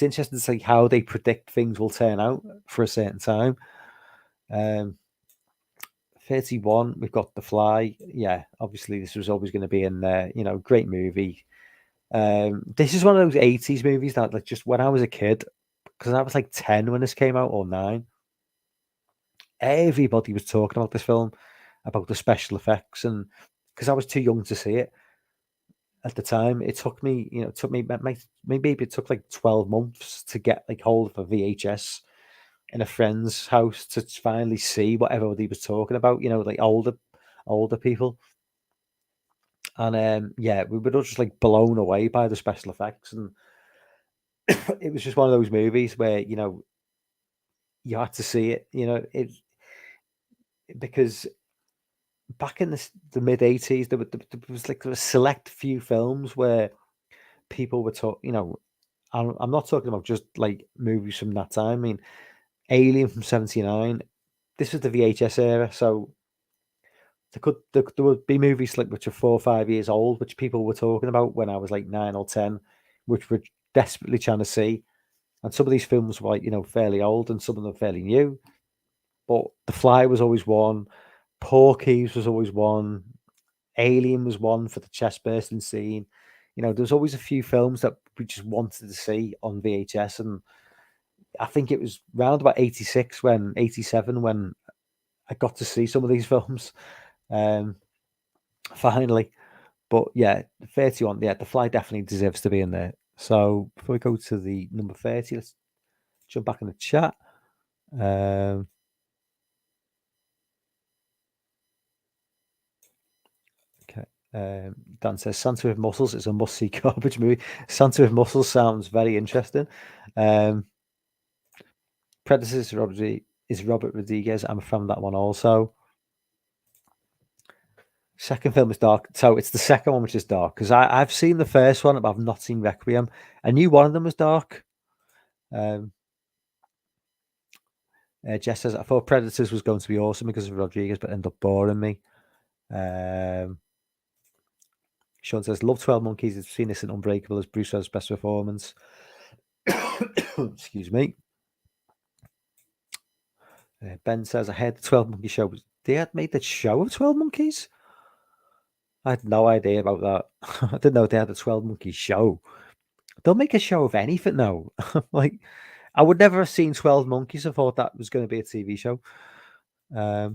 interesting to see how they predict things will turn out for a certain time. 31, we've got The Fly. Yeah, obviously this was always going to be in there. Great movie. This is one of those 80s movies that like just when I was a kid, because I was like 10 when this came out, or 9, everybody was talking about this film, about the special effects, and because I was too young to see it at the time, it took me, maybe it took like 12 months to get like hold of a VHS in a friend's house to finally see what everybody was talking about, like older people. And yeah, we were all just like blown away by the special effects, and it was just one of those movies where you had to see it, because back in the mid 80s, there was like a select few films where people were talking. I'm not talking about just like movies from that time. I mean, Alien from '79. This was the VHS era, so there would be movies like which are 4 or 5 years old, which people were talking about when I was like 9 or 10, which we're desperately trying to see. And some of these films were like, fairly old, and some of them fairly new. But The Fly was always one. Porky's was always one. Alien was one for the chest bursting scene. There's always a few films that we just wanted to see on VHS, and I think it was round about 87 when I got to see some of these films. Finally. But yeah, 31, yeah, The Fly definitely deserves to be in there. So before we go to the number 30, let's jump back in the chat. Okay. Dan says Santa with Muscles is a must-see garbage movie. Santa with Muscles sounds very interesting. Predators is Robert Rodriguez. I'm a fan of that one also. Second film is dark. So it's the second one which is dark, because I've seen the first one, but I've not seen Requiem. I knew one of them was dark. Jess says, I thought Predators was going to be awesome because of Rodriguez, but ended up boring me. Sean says, love 12 Monkeys. I've seen this in Unbreakable as Bruce Willis' best performance. Excuse me. Ben says, I heard the 12 Monkey show. They had made the show of 12 Monkeys? I had no idea about that. I didn't know they had a 12 Monkey show. They'll make a show of anything now. Like, I would never have seen 12 Monkeys. I thought that was going to be a TV show. I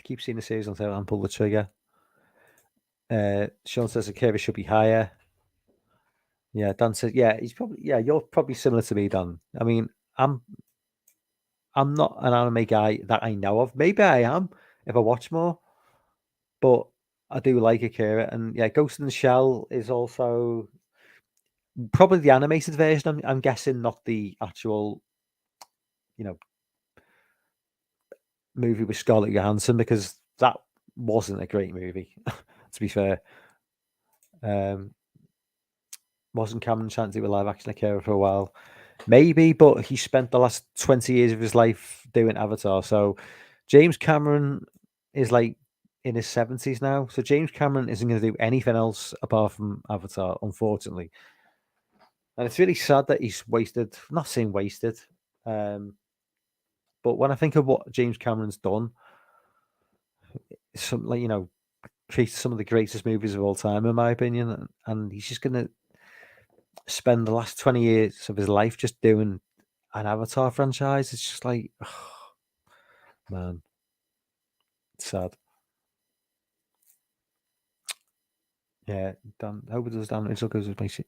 keep seeing the series on there and pull the trigger. Sean says the curve should be higher. Yeah, Dan says, you're probably similar to me, Dan. I mean, I'm not an anime guy that I know of. Maybe I am if I watch more, but I do like Akira. And yeah, Ghost in the Shell is also probably the animated version. I'm guessing, not the actual, movie with Scarlett Johansson, because that wasn't a great movie, to be fair. Wasn't Cameron trying to do a live action Akira for a while? Maybe, but he spent the last 20 years of his life doing Avatar. So James Cameron is like in his 70s now. So James Cameron isn't going to do anything else apart from Avatar, unfortunately. And it's really sad that he's wasted, not saying wasted, but when I think of what James Cameron's done, some, like, created some of the greatest movies of all time, in my opinion. And he's just going to spend the last 20 years of his life just doing an Avatar franchise. It's just like, oh, man, it's sad. Yeah, Dan. I hope it does. Dan. It's all goes with my shit.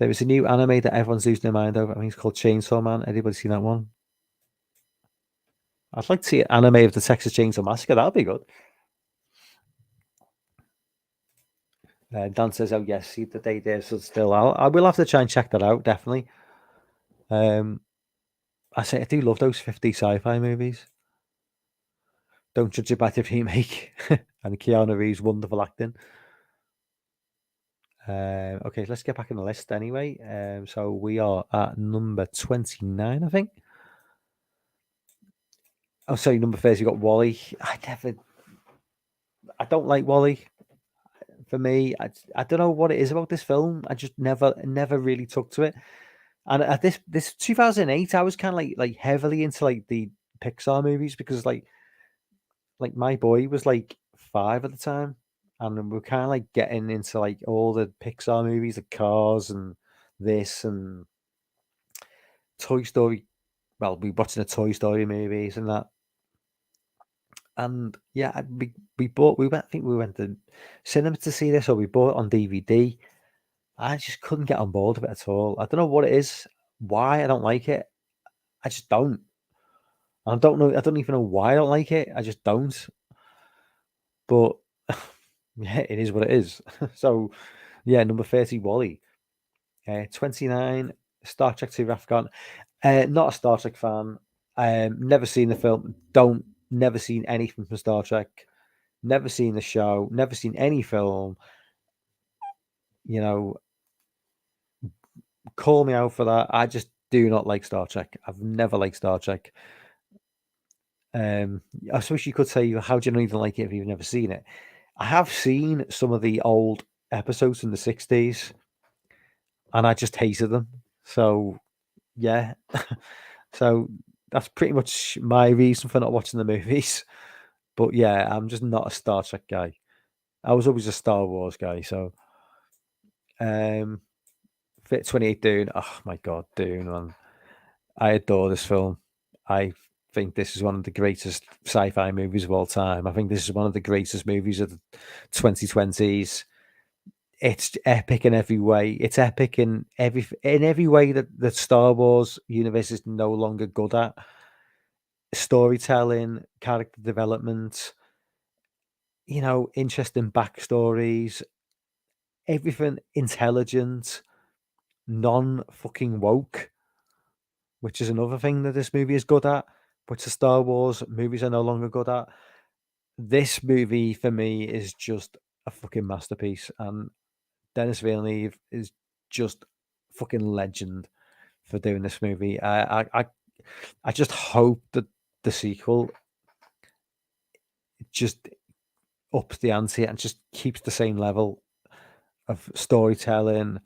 There was a new anime that everyone's losing their mind over. I think it's called Chainsaw Man. Anybody seen that one? I'd like to see an anime of the Texas Chainsaw Massacre. That'd be good. Dan says, "Oh yes, see the day there stood still." I will have to try and check that out. Definitely. I say I do love those 50 sci-fi movies. Don't judge it by the remake. And Keanu Reeves' wonderful acting. Okay, let's get back in the list anyway. So we are at number 29, I think. Oh, sorry, number 30, you got Wally. I don't like Wally. For me, I don't know what it is about this film. I just never really took to it. And at this 2008, I was kind of like heavily into like the Pixar movies, because like my boy was like 5 at the time, and we're kind of like getting into like all the Pixar movies, like Cars and this and Toy Story. Well, we watching the Toy Story movies and that. And yeah, we went. I think we went to cinema to see this, or we bought it on DVD. I just couldn't get on board with it at all. I don't know what it is, why I don't like it. I just don't. I don't know. I don't even know why I don't like it. I just don't. But yeah, it is what it is. So yeah, number 30, Wally. 29, Star Trek 2 Wrath of Khan. Not a Star Trek fan. Never seen the film. Never seen anything from Star Trek. Never seen the show. Never seen any film. Call me out for that. I just do not like Star Trek. I've never liked Star Trek. I suppose you could say, how do you not even like it if you've never seen it? I have seen some of the old episodes in the 60s and I just hated them. So, yeah. So that's pretty much my reason for not watching the movies. But yeah, I'm just not a Star Trek guy. I was always a Star Wars guy. So, um, Fit 28 Dune. Oh my God, Dune, man. I adore this film. I think this is one of the greatest sci-fi movies of all time. I think this is one of the greatest movies of the 2020s. It's epic in every way. It's epic in every way that the Star Wars universe is no longer good at. Storytelling, character development, interesting backstories, everything intelligent, non fucking woke, which is another thing that this movie is good at, which the Star Wars movies are no longer good at. This movie for me is just a fucking masterpiece, and Dennis Villeneuve is just fucking legend for doing this movie. I just hope that the sequel just ups the ante and just keeps the same level of storytelling.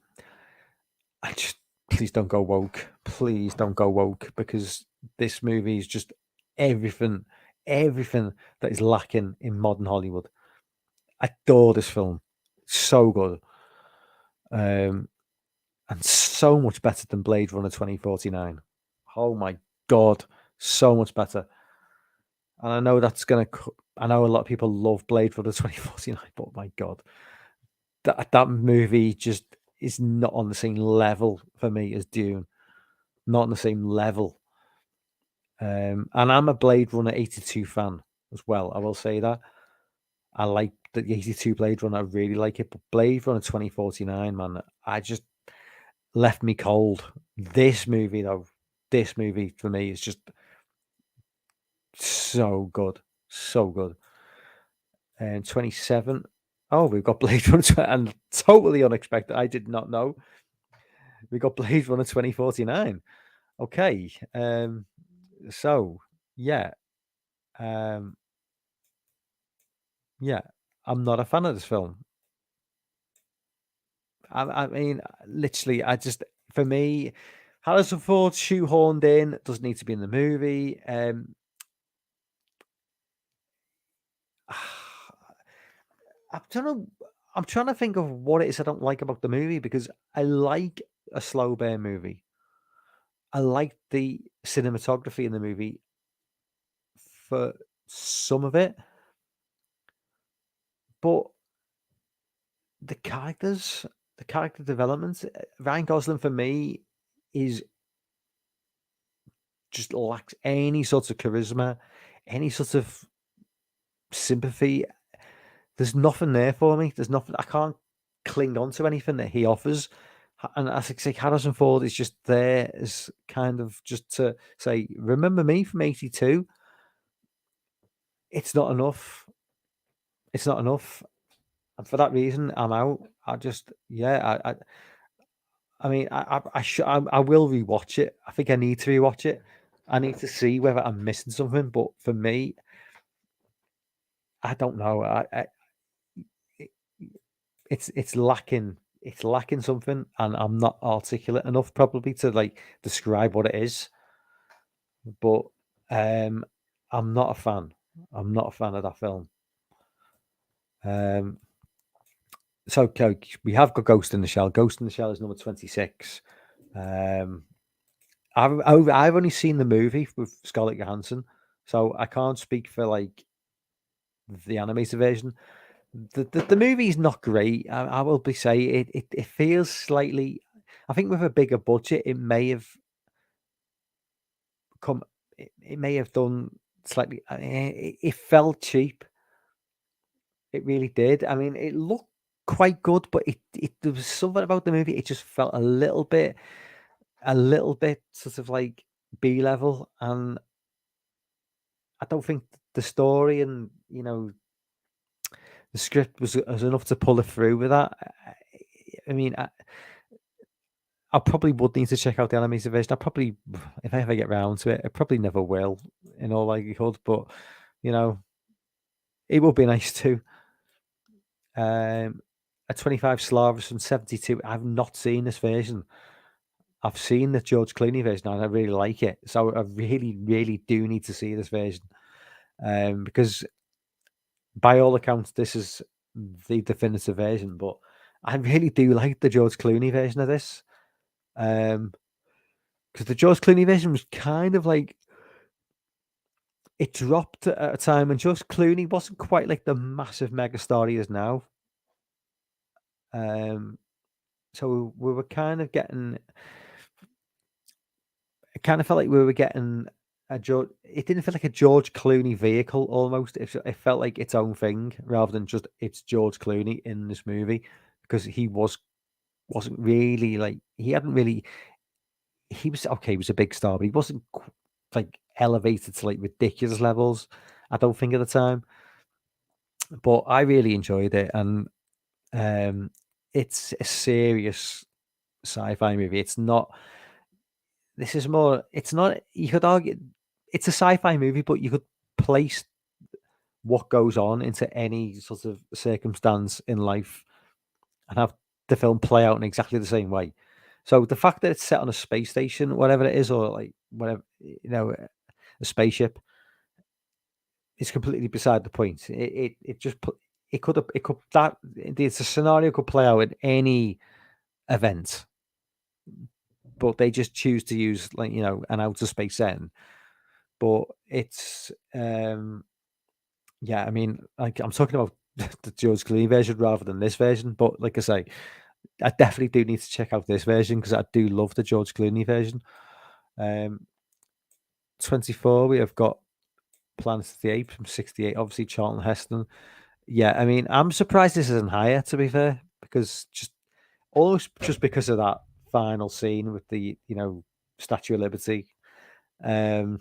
I just Please don't go woke. Please don't go woke because this movie is just everything, everything that is lacking in modern Hollywood. I adore this film. So good. Um, and so much better than Blade Runner 2049. Oh my God. So much better. And I know I know a lot of people love Blade Runner 2049, but my God, that movie just is not on the same level for me as Dune. Not on the same level. And I'm a Blade Runner 82 fan as well. I will say that. I like the 82 Blade Runner. I really like it. But Blade Runner 2049, man, I just left me cold. This movie, though, this movie for me is just so good. So good. And 27. Oh, we've got Blade Runner and totally unexpected. I did not know. We got Blade Runner 2049. Okay. So yeah. Um, yeah. I'm not a fan of this film. I mean, literally, for me, Harrison Ford shoehorned in, doesn't need to be in the movie. I don't know. I'm trying to think of what it is I don't like about the movie because I like a slow burn movie. I like the cinematography in the movie for some of it, but the characters, the character development, Ryan Gosling for me is just lacks any sort of charisma, any sort of sympathy. There's nothing there for me. There's nothing. I can't cling on to anything that he offers. And I think Harrison Ford is just there as kind of just to say, remember me from '82. It's not enough. It's not enough. And for that reason, I'm out. Yeah. I mean, I will rewatch it. I think I need to rewatch it. I need to see whether I'm missing something. But for me, I don't know. It- it's lacking. It's lacking something, and I'm not articulate enough probably to like describe what it is. But um, I'm not a fan. I'm not a fan of that film. Um, so okay, we have got Ghost in the Shell. Ghost in the Shell is number 26. Um, I've only seen the movie with Scarlett Johansson, so I can't speak for like the animated version. The movie is not great. I will be say it feels slightly. I think with a bigger budget, it may have come. It may have done slightly. It felt cheap. It really did. I mean, it looked quite good, but it there was something about the movie. It just felt a little bit sort of like B level, and I don't think the story and the script was enough to pull it through with that. I mean, I probably would need to check out the animated version. I probably, if I ever get round to it, I probably never will, in all likelihood. But you know, it would be nice too. a 25 Solaris from 72. I've not seen this version. I've seen the George Clooney version and I really like it. So I really, really do need to see this version. Because by all accounts, this is the definitive version. But I really do like the George Clooney version of this. Because the George Clooney version was kind of like it dropped at a time when George Clooney wasn't quite like the massive megastar he is now. So we were kind of getting. It kind of felt like we were getting a George. It didn't feel like a George Clooney vehicle almost. It felt like its own thing rather than just it's George Clooney in this movie because he wasn't really like he hadn't really. He was okay. He was a big star, but he wasn't like elevated to like ridiculous levels. I don't think at the time, but I really enjoyed it, and it's a serious sci-fi movie. It's not. This is more. It's not. You could argue it's a sci-fi movie, but you could place what goes on into any sort of circumstance in life and have the film play out in exactly the same way. So the fact that it's set on a space station, whatever it is, or like whatever a spaceship, is completely beside the point. It just it could that it's a scenario could play out in any event, but they just choose to use like an outer space setting. But it's yeah, I mean, like I'm talking about the George Clooney version rather than this version. But like I say, I definitely do need to check out this version because I do love the George Clooney version. 24, we have got Planet of the Apes from 68, obviously Charlton Heston. Yeah, I mean, I'm surprised this isn't higher, to be fair, because just almost just because of that final scene with the, Statue of Liberty. But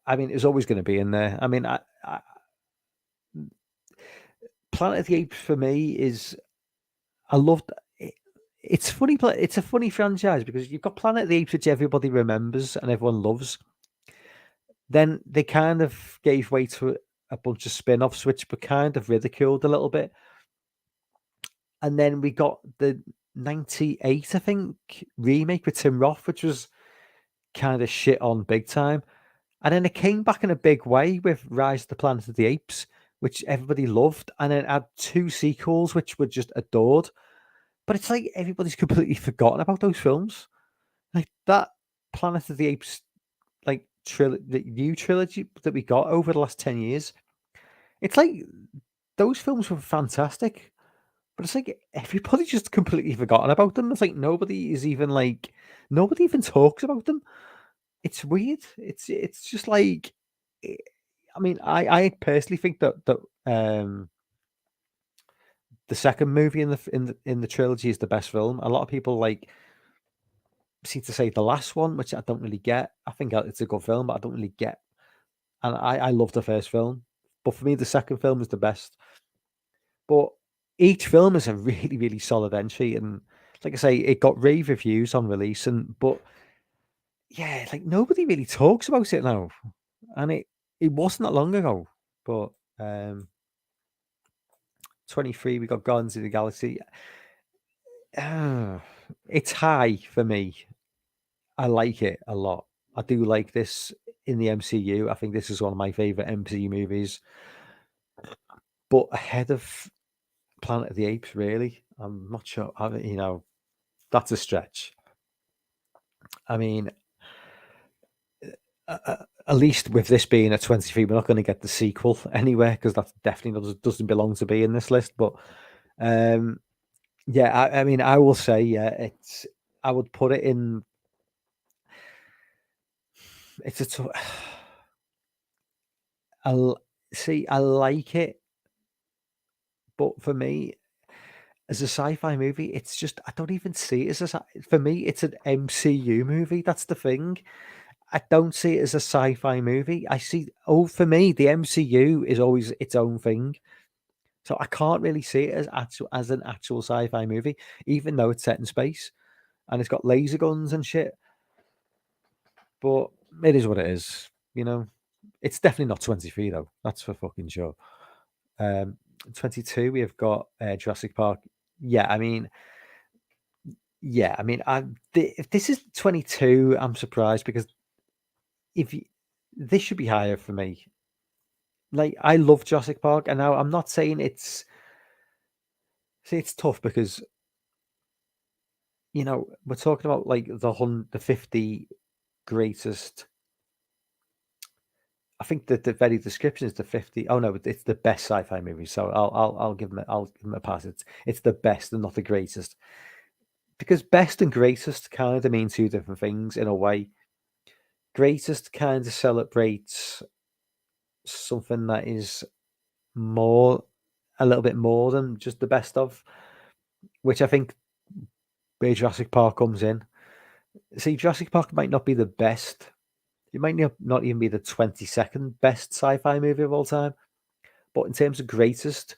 I mean, it's always going to be in there. I mean, Planet of the Apes for me is I loved it. It's funny. It's a funny franchise because you've got Planet of the Apes, which everybody remembers and everyone loves. Then they kind of gave way to a bunch of spin-offs, which were kind of ridiculed a little bit. And then we got the 98, I think, remake with Tim Roth, which was kind of shit on big time. And then it came back in a big way with Rise of the Planet of the Apes, which everybody loved. And then it had two sequels, which were just adored. But it's like everybody's completely forgotten about those films. Like that Planet of the Apes, like the new trilogy that we got over the last 10 years. It's like those films were fantastic, but it's like everybody's just completely forgotten about them. It's like nobody even talks about them. It's weird. It's just like eh, I mean, I personally think that the second movie in the trilogy is the best film. A lot of people seem to say the last one, which I don't really get. I think it's a good film, but I don't really get. And I love the first film, but for me, the second film is the best. But each film is a really, really solid entry, and like I say, it got rave reviews on release, but yeah, like nobody really talks about it now, and it wasn't that long ago. But 23, we got Guardians of the Galaxy. It's high for me. I like it a lot. I do like this in the MCU. I think this is one of my favorite MCU movies, but ahead of Planet of the Apes, really. I'm not sure. That's a stretch. I mean, at least with this being a 23, we're not going to get the sequel anywhere because that definitely doesn't belong to be in this list. But yeah, I mean, I will say, yeah, I would put it in. It's see, I like it, but for me, as a sci-fi movie, it's just I don't even see it as for me, it's an MCU movie. That's the thing. I don't see it as a sci-fi movie. For me, the MCU is always its own thing. So I can't really see it as an actual sci-fi movie, even though it's set in space and it's got laser guns and shit. But it is what it is. It's definitely not 23 though. That's for fucking sure. 22, we have got Jurassic Park. Yeah, I mean, yeah, I mean, if this is 22, I'm surprised because if you, this should be higher for me. Like, I love Jurassic Park, and now I'm not saying it's see, it's tough because we're talking about like the 50 greatest. I think that the very description is the 50. Oh no, it's the best sci-fi movie. So I'll give them a pass. It's the best and not the greatest because best and greatest kind of mean two different things in a way. Greatest kind of celebrates something that is more, a little bit more than just the best of, which I think where Jurassic Park comes in. See, Jurassic Park might not be the best. It might not even be the 22nd best sci-fi movie of all time. But in terms of greatest,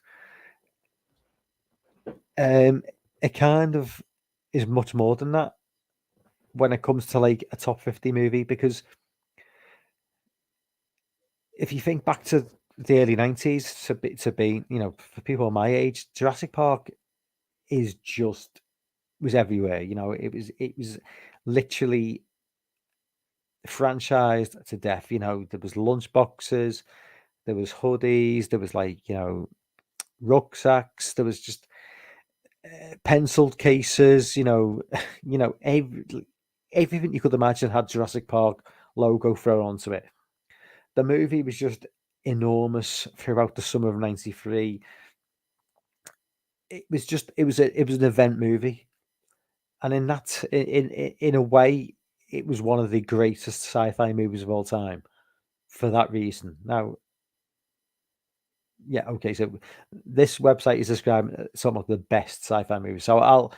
um, it kind of is much more than that when it comes to like a top 50 movie. Because if you think back to the early 90s to be, for people my age, Jurassic Park is just was everywhere. It was literally franchised to death. There was lunch boxes, there was hoodies, there was like, rucksacks, there was just penciled cases, everything you could imagine had Jurassic Park logo thrown onto it. The movie was just enormous throughout the summer of '93. It was an event movie, and in a way, it was one of the greatest sci-fi movies of all time for that reason. Now, yeah, okay, so this website is describing some of the best sci-fi movies. So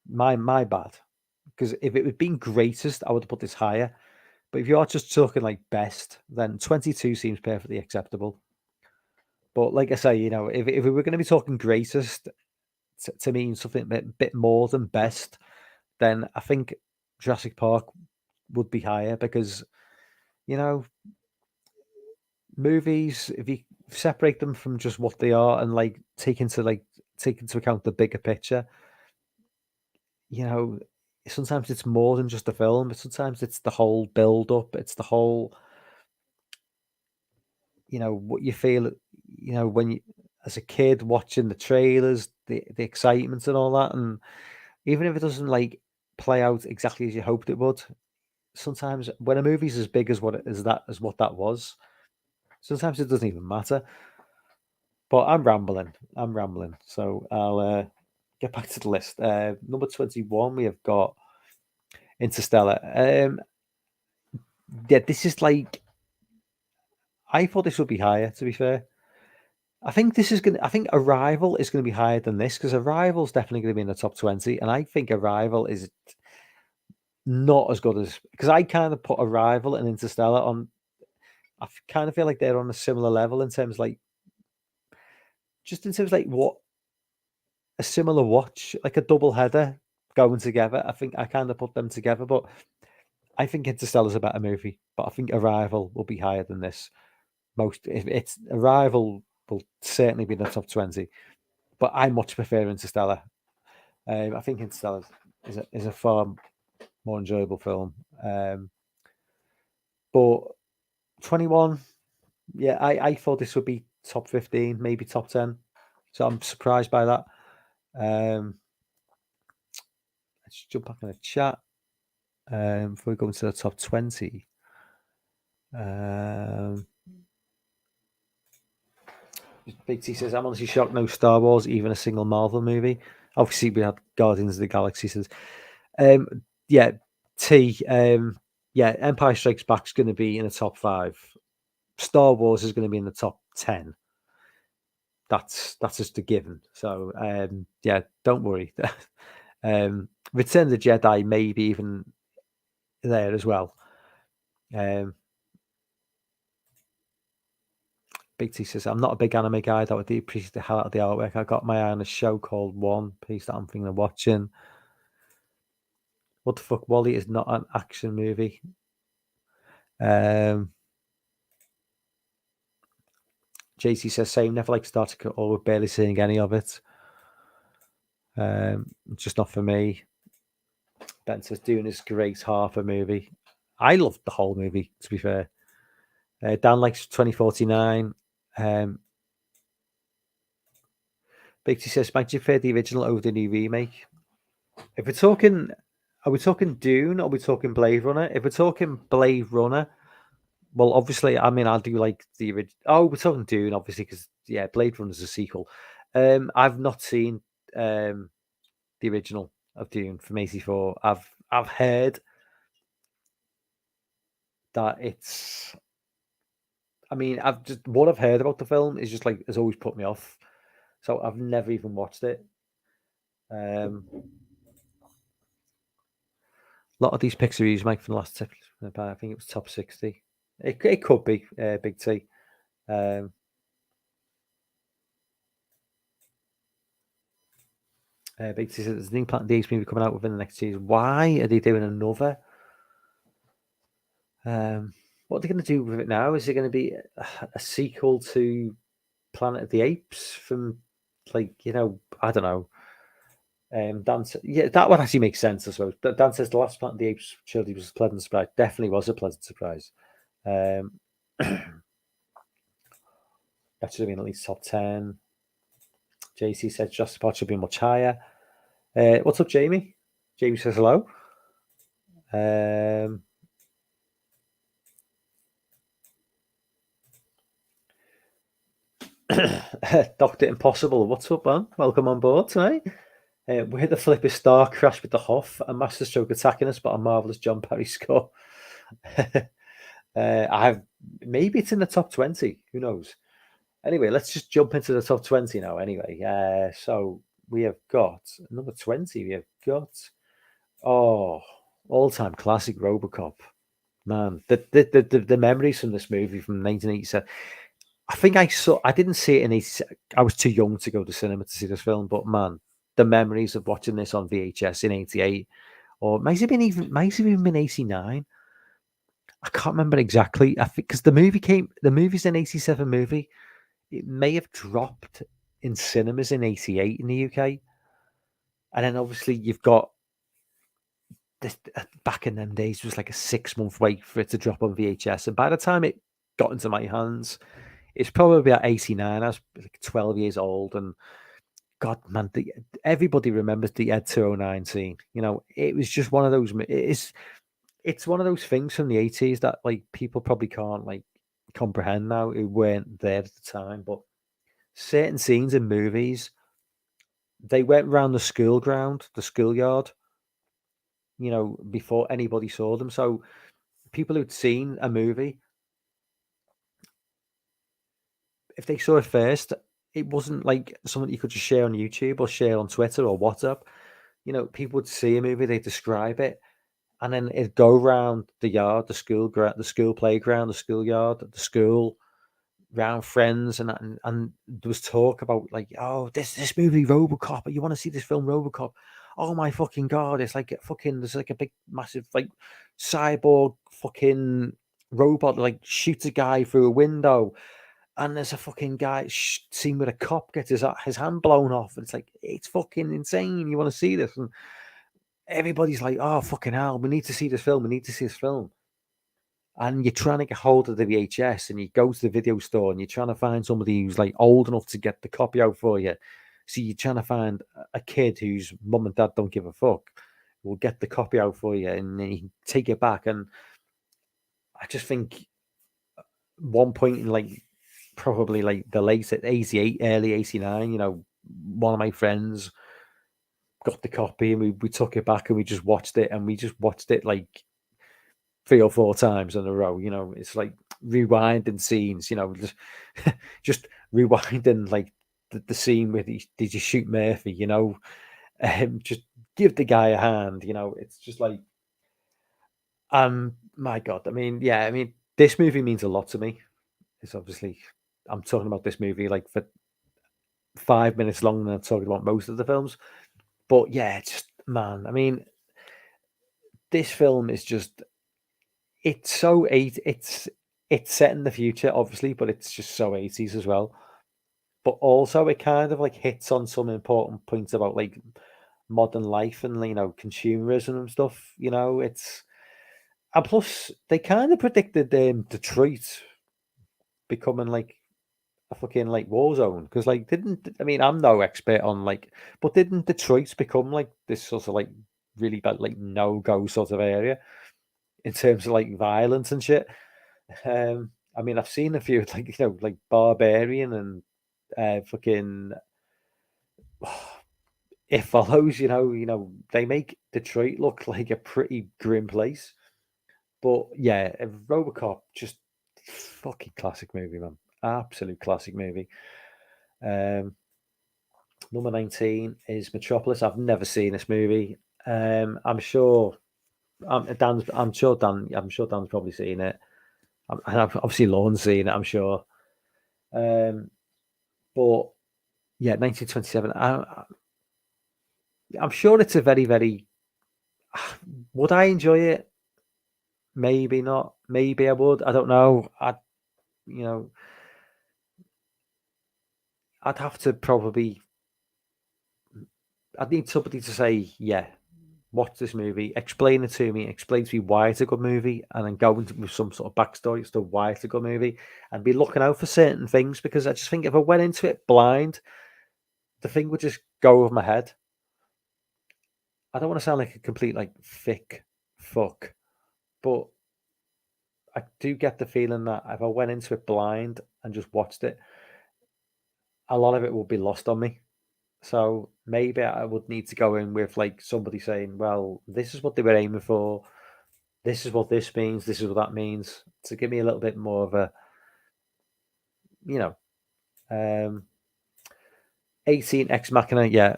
my bad, because if it had been greatest, I would have put this higher. But if you are just talking like best, then 22 seems perfectly acceptable. But like I say, if we were going to be talking greatest to mean something a bit more than best, then I think Jurassic Park would be higher because, you know, movies, if you separate them from just what they are and take into account the bigger picture, you know, sometimes it's more than just a film, but sometimes it's the whole build up, it's the whole, what you feel, when you as a kid watching the trailers, the excitement and all that, and even if it doesn't like play out exactly as you hoped it would, sometimes when a movie's as big as what that was, sometimes it doesn't even matter. But I'm rambling. I'm rambling. So I'll get back to the list. Number 21, we have got Interstellar. Yeah, this is like I thought this would be higher. To be fair, I think this is gonna. I think Arrival is going to be higher than this because Arrival's definitely going to be in the top 20, and I think Arrival is not as good as because I kind of put Arrival and Interstellar on. Kind of feel like they're on a similar level in terms like just in terms like what a similar watch, like a double header going together. I think I kind of put them together, but I think Interstellar's a better movie. But I think Arrival will be higher than this. Most if it's Arrival will certainly be in the top 20, but I much prefer Interstellar. I think Interstellar is a far more enjoyable film. But 21, yeah, I thought this would be top 15, maybe top 10. So I'm surprised by that. Let's jump back in the chat before we go into the top 20. Big T says, I'm honestly shocked no Star Wars, even a single Marvel movie. Obviously, we had Guardians of the Galaxy. Says, um, yeah, T, yeah, Empire Strikes Back is going to be in the top 5. Star Wars is going to be in the top 10. That's just a given. So, yeah, don't worry. Return of the Jedi maybe even there as well. Big T says, I'm not a big anime guy, though I do appreciate the hell out of the artwork. I got my eye on a show called One Piece that I'm thinking of watching. What the fuck, Wally is not an action movie. JC says same. Never like Star Trek or barely seeing any of it. It's just not for me. Ben says Dune is great, half a movie. I loved the whole movie, to be fair. Dan likes 2049. Big T says, might you prefer the original over the new remake? If we're talking, are we talking Dune or are we talking Blade Runner? If we're talking Blade Runner, well, obviously, I mean, I'll do like the original. Oh, we're talking Dune, obviously, because yeah, Blade Runner is a sequel. I've not seen the original of Dune from '84. I've heard that it's. I mean, I've just what I've heard about the film is just like has always put me off. So I've never even watched it. A lot of these picks reviews make from the last tip, but I think it was top 60. It could be Big T. Big T says there's a new Planet Days movie coming out within the next years. Why are they doing another? What are they going to do with it now? Is it going to be a sequel to Planet of the Apes from, like, I don't know. Dan, yeah, that would actually make sense, I suppose. Dan says the last Planet of the Apes trilogy was a pleasant surprise. Definitely was a pleasant surprise. That should have been at least top 10. JC says Jurassic Park should be much higher. What's up, Jamie? Jamie says hello. Dr. Impossible, what's up, man? Welcome on board tonight. Where the flipper star crashed with the Hoff, a masterstroke attacking us, but a marvelous John Parry score. Maybe it's in the top 20. Who knows? Anyway, let's just jump into the top 20 now. Anyway, so we have got number 20. We have got all-time classic RoboCop. Man, the memories from this movie from 1987. I think I didn't see it in 87. I was too young to go to cinema to see this film, but man, the memories of watching this on VHS in 88, or might have even been 89. I can't remember exactly. I think because the movie's an 87 movie. It may have dropped in cinemas in 88 in the UK. And then obviously you've got this back in them days, it was like a 6-month wait for it to drop on VHS. And by the time it got into my hands, it's probably about 89. I was like 12 years old. And God, man, everybody remembers the Ed 209 scene. It was just one of those. It's one of those things from the 80s that like people probably can't like comprehend now. It weren't there at the time, but certain scenes in movies, they went around the schoolyard, before anybody saw them. So people who'd seen a movie, if they saw it first, it wasn't like something you could just share on YouTube or share on Twitter or WhatsApp. People would see a movie, they describe it, and then it'd go around the yard, the school playground, the schoolyard, the school, round friends, and there was talk about like, oh, this movie RoboCop. You want to see this film RoboCop? Oh my fucking god! It's like there's like a big massive like cyborg fucking robot that like shoots a guy through a window, and there's a fucking guy seen with a cop gets his hand blown off. And it's like it's fucking insane. You want to see this? And everybody's like, oh fucking hell, we need to see this film. We need to see this film. And you're trying to get hold of the VHS, and you go to the video store, and you're trying to find somebody who's like old enough to get the copy out for you. So you're trying to find a kid whose mum and dad don't give a fuck, will get the copy out for you, and then you can take it back. And I just think one point in like probably like the late 88, early 89, one of my friends got the copy, and we took it back, and we just watched it, and we just watched it like 3 or 4 times in a row. It's like rewinding scenes, just rewinding like the scene where did you shoot Murphy, just give the guy a hand, it's just like, my God. I mean, yeah, I mean, this movie means a lot to me. It's obviously, I'm talking about this movie like for 5 minutes longer than I'm talking about most of the films. But yeah, it's just, man, I mean, this film is just, it's so eight. it's set in the future, obviously, but it's just so 80s as well. But also, it kind of like hits on some important points about like modern life and consumerism and stuff. It's and plus they kind of predicted Detroit becoming like a fucking like war zone because like didn't I mean I'm no expert on like but didn't Detroit become like this sort of like really bad like no go sort of area in terms of like violence and shit. I mean I've seen a few like like Barbarian and fucking It Follows. They make Detroit look like a pretty grim place. But yeah, Robocop just fucking classic movie, man. Absolute classic movie. Um, Number 19 is Metropolis. I've never seen this movie. I'm sure I'm sure Dan's probably seen it. And obviously Lorne's seen it, I'm sure. Um, but yeah, 1927. I'm sure it's a very, very. Would I enjoy it? Maybe not. Maybe I would. I don't know. You know, I'd have to probably. I'd need somebody to say, yeah, watch this movie, explain it to me, explain to me why it's a good movie, and then go into with some sort of backstory as to why it's a good movie, and be looking out for certain things because I just think if I went into it blind, the thing would just go over my head. I don't want to sound like a complete like thick fuck, but I do get the feeling that if I went into it blind and just watched it, a lot of it would be lost on me. So maybe I would need to go in with like somebody saying, "Well, this is what they were aiming for. This is what this means. This is what that means," to give me a little bit more of a, you know, um, 18 Ex Machina. Yeah,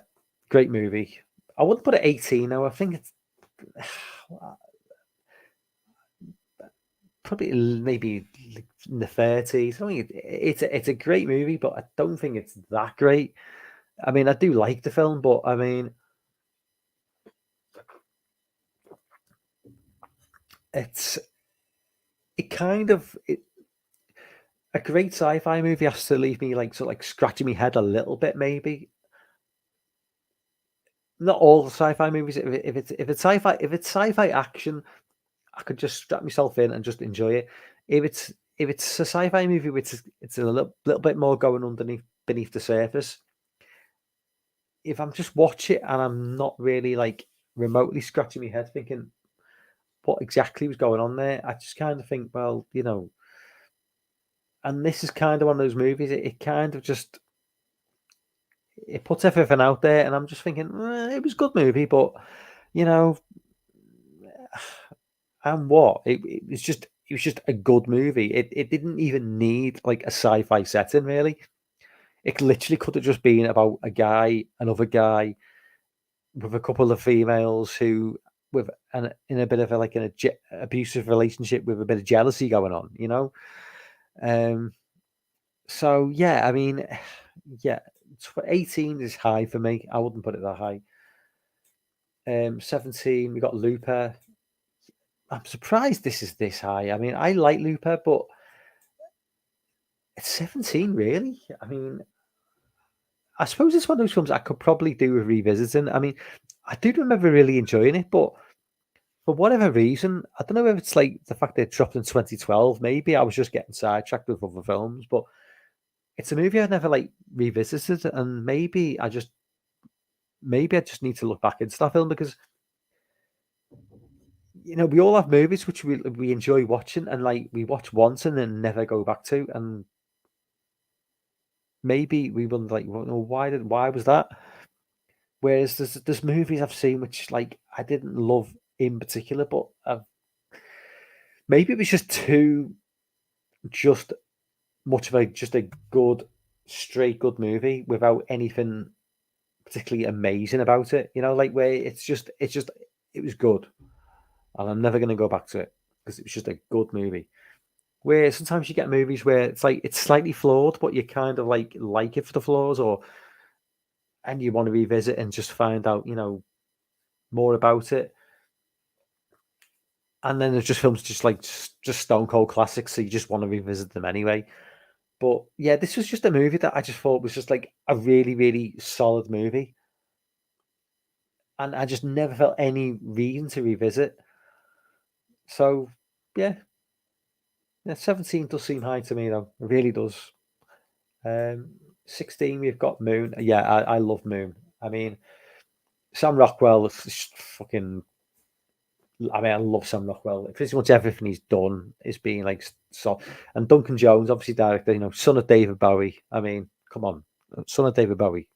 great movie. I wouldn't put it 18 though. I think it's probably maybe in the 30s. I mean, it's a great movie, but I don't think it's that great. I mean, I do like the film, but I mean, it's it kind of a great sci-fi movie has to leave me like sort of like scratching my head a little bit, maybe. Not all the sci-fi movies. If it's sci-fi action, I could just strap myself in and just enjoy it. If it's a sci-fi movie, which is it's a little bit more going underneath beneath the surface. If I'm just watch it and I'm not really like remotely scratching my head thinking what exactly was going on there, I just kind of think, well, and this is kind of one of those movies. It kind of just it puts everything out there, and I'm just thinking it was a good movie, but you know, and what it was just a good movie. It didn't even need like a sci-fi setting really. It literally could have just been about a guy, another guy with a couple of females who with an in a bit of a like an abusive relationship with a bit of jealousy going on. Um. So yeah, I mean, yeah, 18 is high for me. I wouldn't put it that high. 17, we got Looper. I'm surprised this is this high. I mean, I like Looper, but it's 17, really. I mean, I suppose it's one of those films I could probably do with revisiting. I mean, I do remember really enjoying it, but for whatever reason, I don't know if it's like the fact that it dropped in 2012. Maybe I was just getting sidetracked with other films, but it's a movie I've never like revisited, and maybe I just need to look back into that film because we all have movies which we enjoy watching and like we watch once and then never go back to, and maybe we wonder like, well, why was that? Whereas there's movies I've seen which like I didn't love in particular, but maybe it was just too just much of a good straight good movie without anything particularly amazing about it. Like where it's just it was good, and I'm never gonna go back to it because it was just a good movie. Where sometimes you get movies where it's like it's slightly flawed, but you kind of like it for the flaws, and you want to revisit and just find out more about it. And then there's just films just like just stone cold classics, so you just want to revisit them anyway. But yeah, this was just a movie that I just thought was just like a really, really solid movie, and I just never felt any reason to revisit. So yeah, yeah, 17 does seem high to me though. It really does. 16, we've got Moon. Yeah, I love Moon. I mean, Sam Rockwell is just fucking. I mean, I love Sam Rockwell. Pretty much everything he's done is being like so. And Duncan Jones, obviously director, son of David Bowie. I mean, come on, son of David Bowie.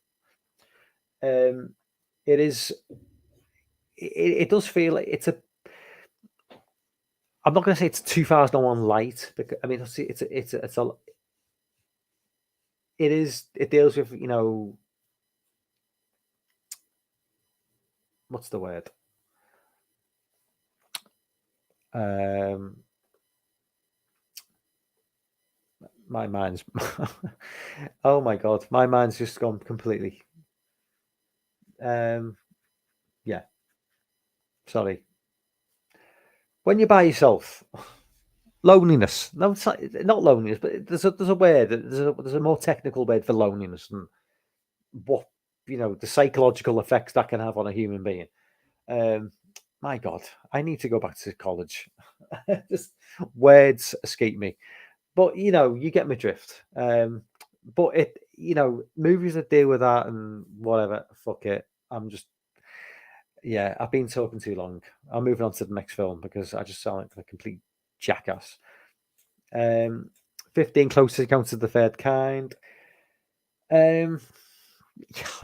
Um, it is. It does feel like it's a. I'm not going to say it's 2001 light because I mean it's a it is it deals with what's the word um my mind's oh my god, my mind's just gone completely. um yeah, sorry. When you're by yourself, loneliness. No, it's not loneliness, but there's a word, there's a more technical word for loneliness and what the psychological effects that can have on a human being. um my god, I need to go back to college. Just words escape me. But you get my drift. But movies that deal with that and whatever, fuck it. I'm just yeah, I've been talking too long. I'm moving on to the next film because I just sound like a complete jackass. Um, 15 Close Encounters of the Third Kind. Um,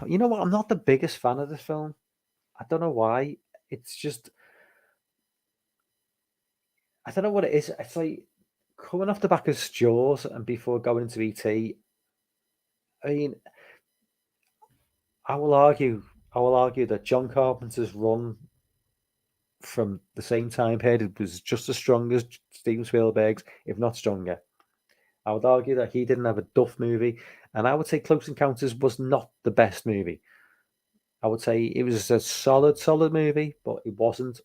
you know what? I'm not the biggest fan of this film. I don't know why. It's just I don't know what it is. It's like coming off the back of Jaws and before going into ET. I mean, I will argue. I will argue that John Carpenter's run from the same time period was just as strong as Steven Spielberg's, if not stronger. I would argue that he didn't have a duff movie, and I would say Close Encounters was not the best movie. I would say it was a solid movie, but it wasn't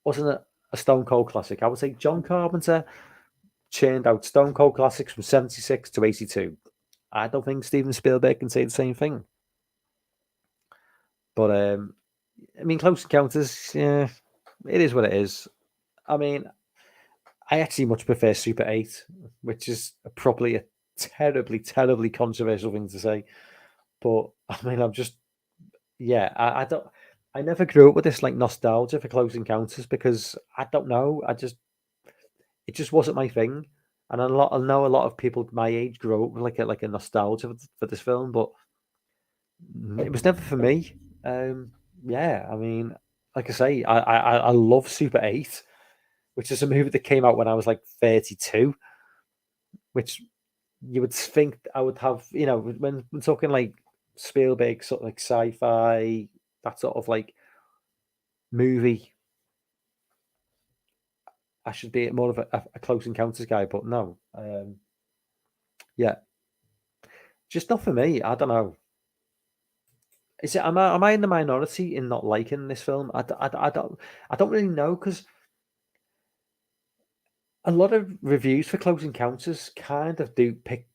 a Stone Cold classic. I would say John Carpenter churned out Stone Cold classics from 76 to 82. I don't think Steven Spielberg can say the same thing. But I mean, Close Encounters, yeah, it is what it is. I mean, I actually much prefer Super 8, which is probably a terribly, terribly controversial thing to say. But I mean, I'm just, yeah, I don't, I never grew up with this like nostalgia for Close Encounters because I don't know, it just wasn't my thing. And I know a lot of people my age grew up with like a nostalgia for this film, but it was never for me. Yeah, I mean, like I say, I love Super 8, which is a movie that came out when I was like 32, which you would think I would have, when talking like Spielberg, sort of like sci-fi, that sort of like movie, I should be more of a Close Encounters guy, but no. Yeah, just not for me. I don't know. Is it? Am I in the minority in not liking this film? I don't really know because a lot of reviews for Close Encounters kind of do pick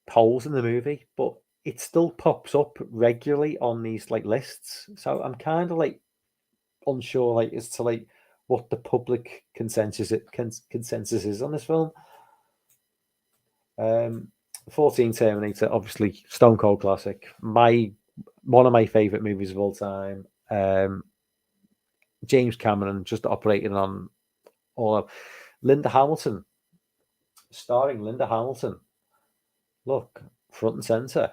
holes in the movie, but it still pops up regularly on these like lists. So I'm kind of like unsure, like as to like what the public consensus is on this film. Um, 14 Terminator, obviously Stone Cold classic. My one of my favorite movies of all time. James Cameron just operating on all of Linda Hamilton, starring Linda Hamilton. Look, front and center.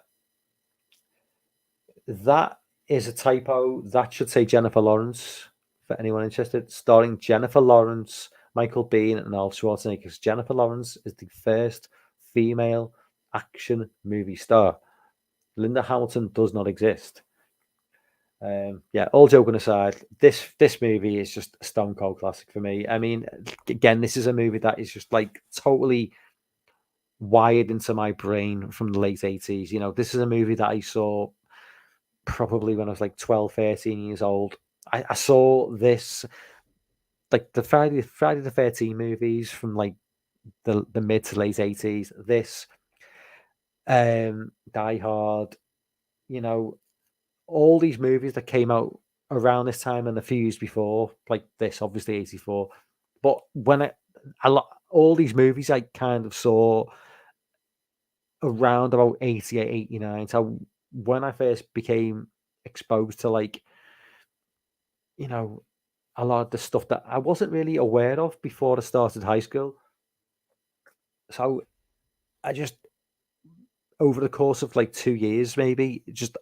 That is a typo. That should say Jennifer Lawrence for anyone interested. Starring Jennifer Lawrence, Michael Biehn, and Arnold Schwarzenegger. Because Jennifer Lawrence is the first female action movie star. Linda Hamilton does not exist. Yeah, all joking aside, this movie is just a stone cold classic for me. I mean, again, this is a movie that is just like totally wired into my brain from the late 80s. This is a movie that I saw probably when I was like 12, 13 years old. I saw this. like the Friday the 13th movies from like the mid to late 80s. This, Die Hard, you know, all these movies that came out around this time and a few years before, like this, obviously 84. But when a lot, all these movies I kind of saw around about 88, 89. So when I first became exposed to like, you know, a lot of the stuff that I wasn't really aware of before I started high school. So I just, over the course of like 2 years, maybe just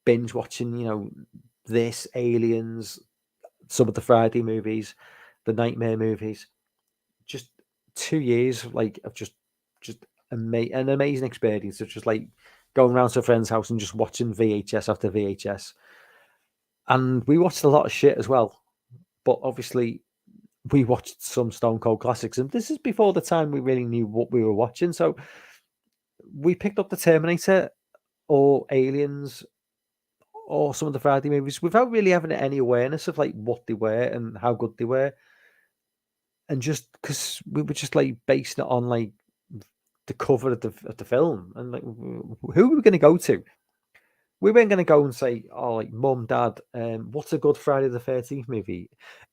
binge watching, this Aliens, some of the Friday movies, the Nightmare movies, just 2 years like of just an amazing experience of just like going around to a friend's house and just watching VHS after VHS. And we watched a lot of shit as well, but obviously we watched some Stone Cold classics, and this is before the time we really knew what we were watching. So we picked up the Terminator or Aliens or some of the Friday movies without really having any awareness of like what they were and how good they were, and just because we were just like basing it on like the cover of the film, and like who were we going to go to? We weren't going to go and say, "Oh, like mum, dad, what's a good Friday the 13th movie?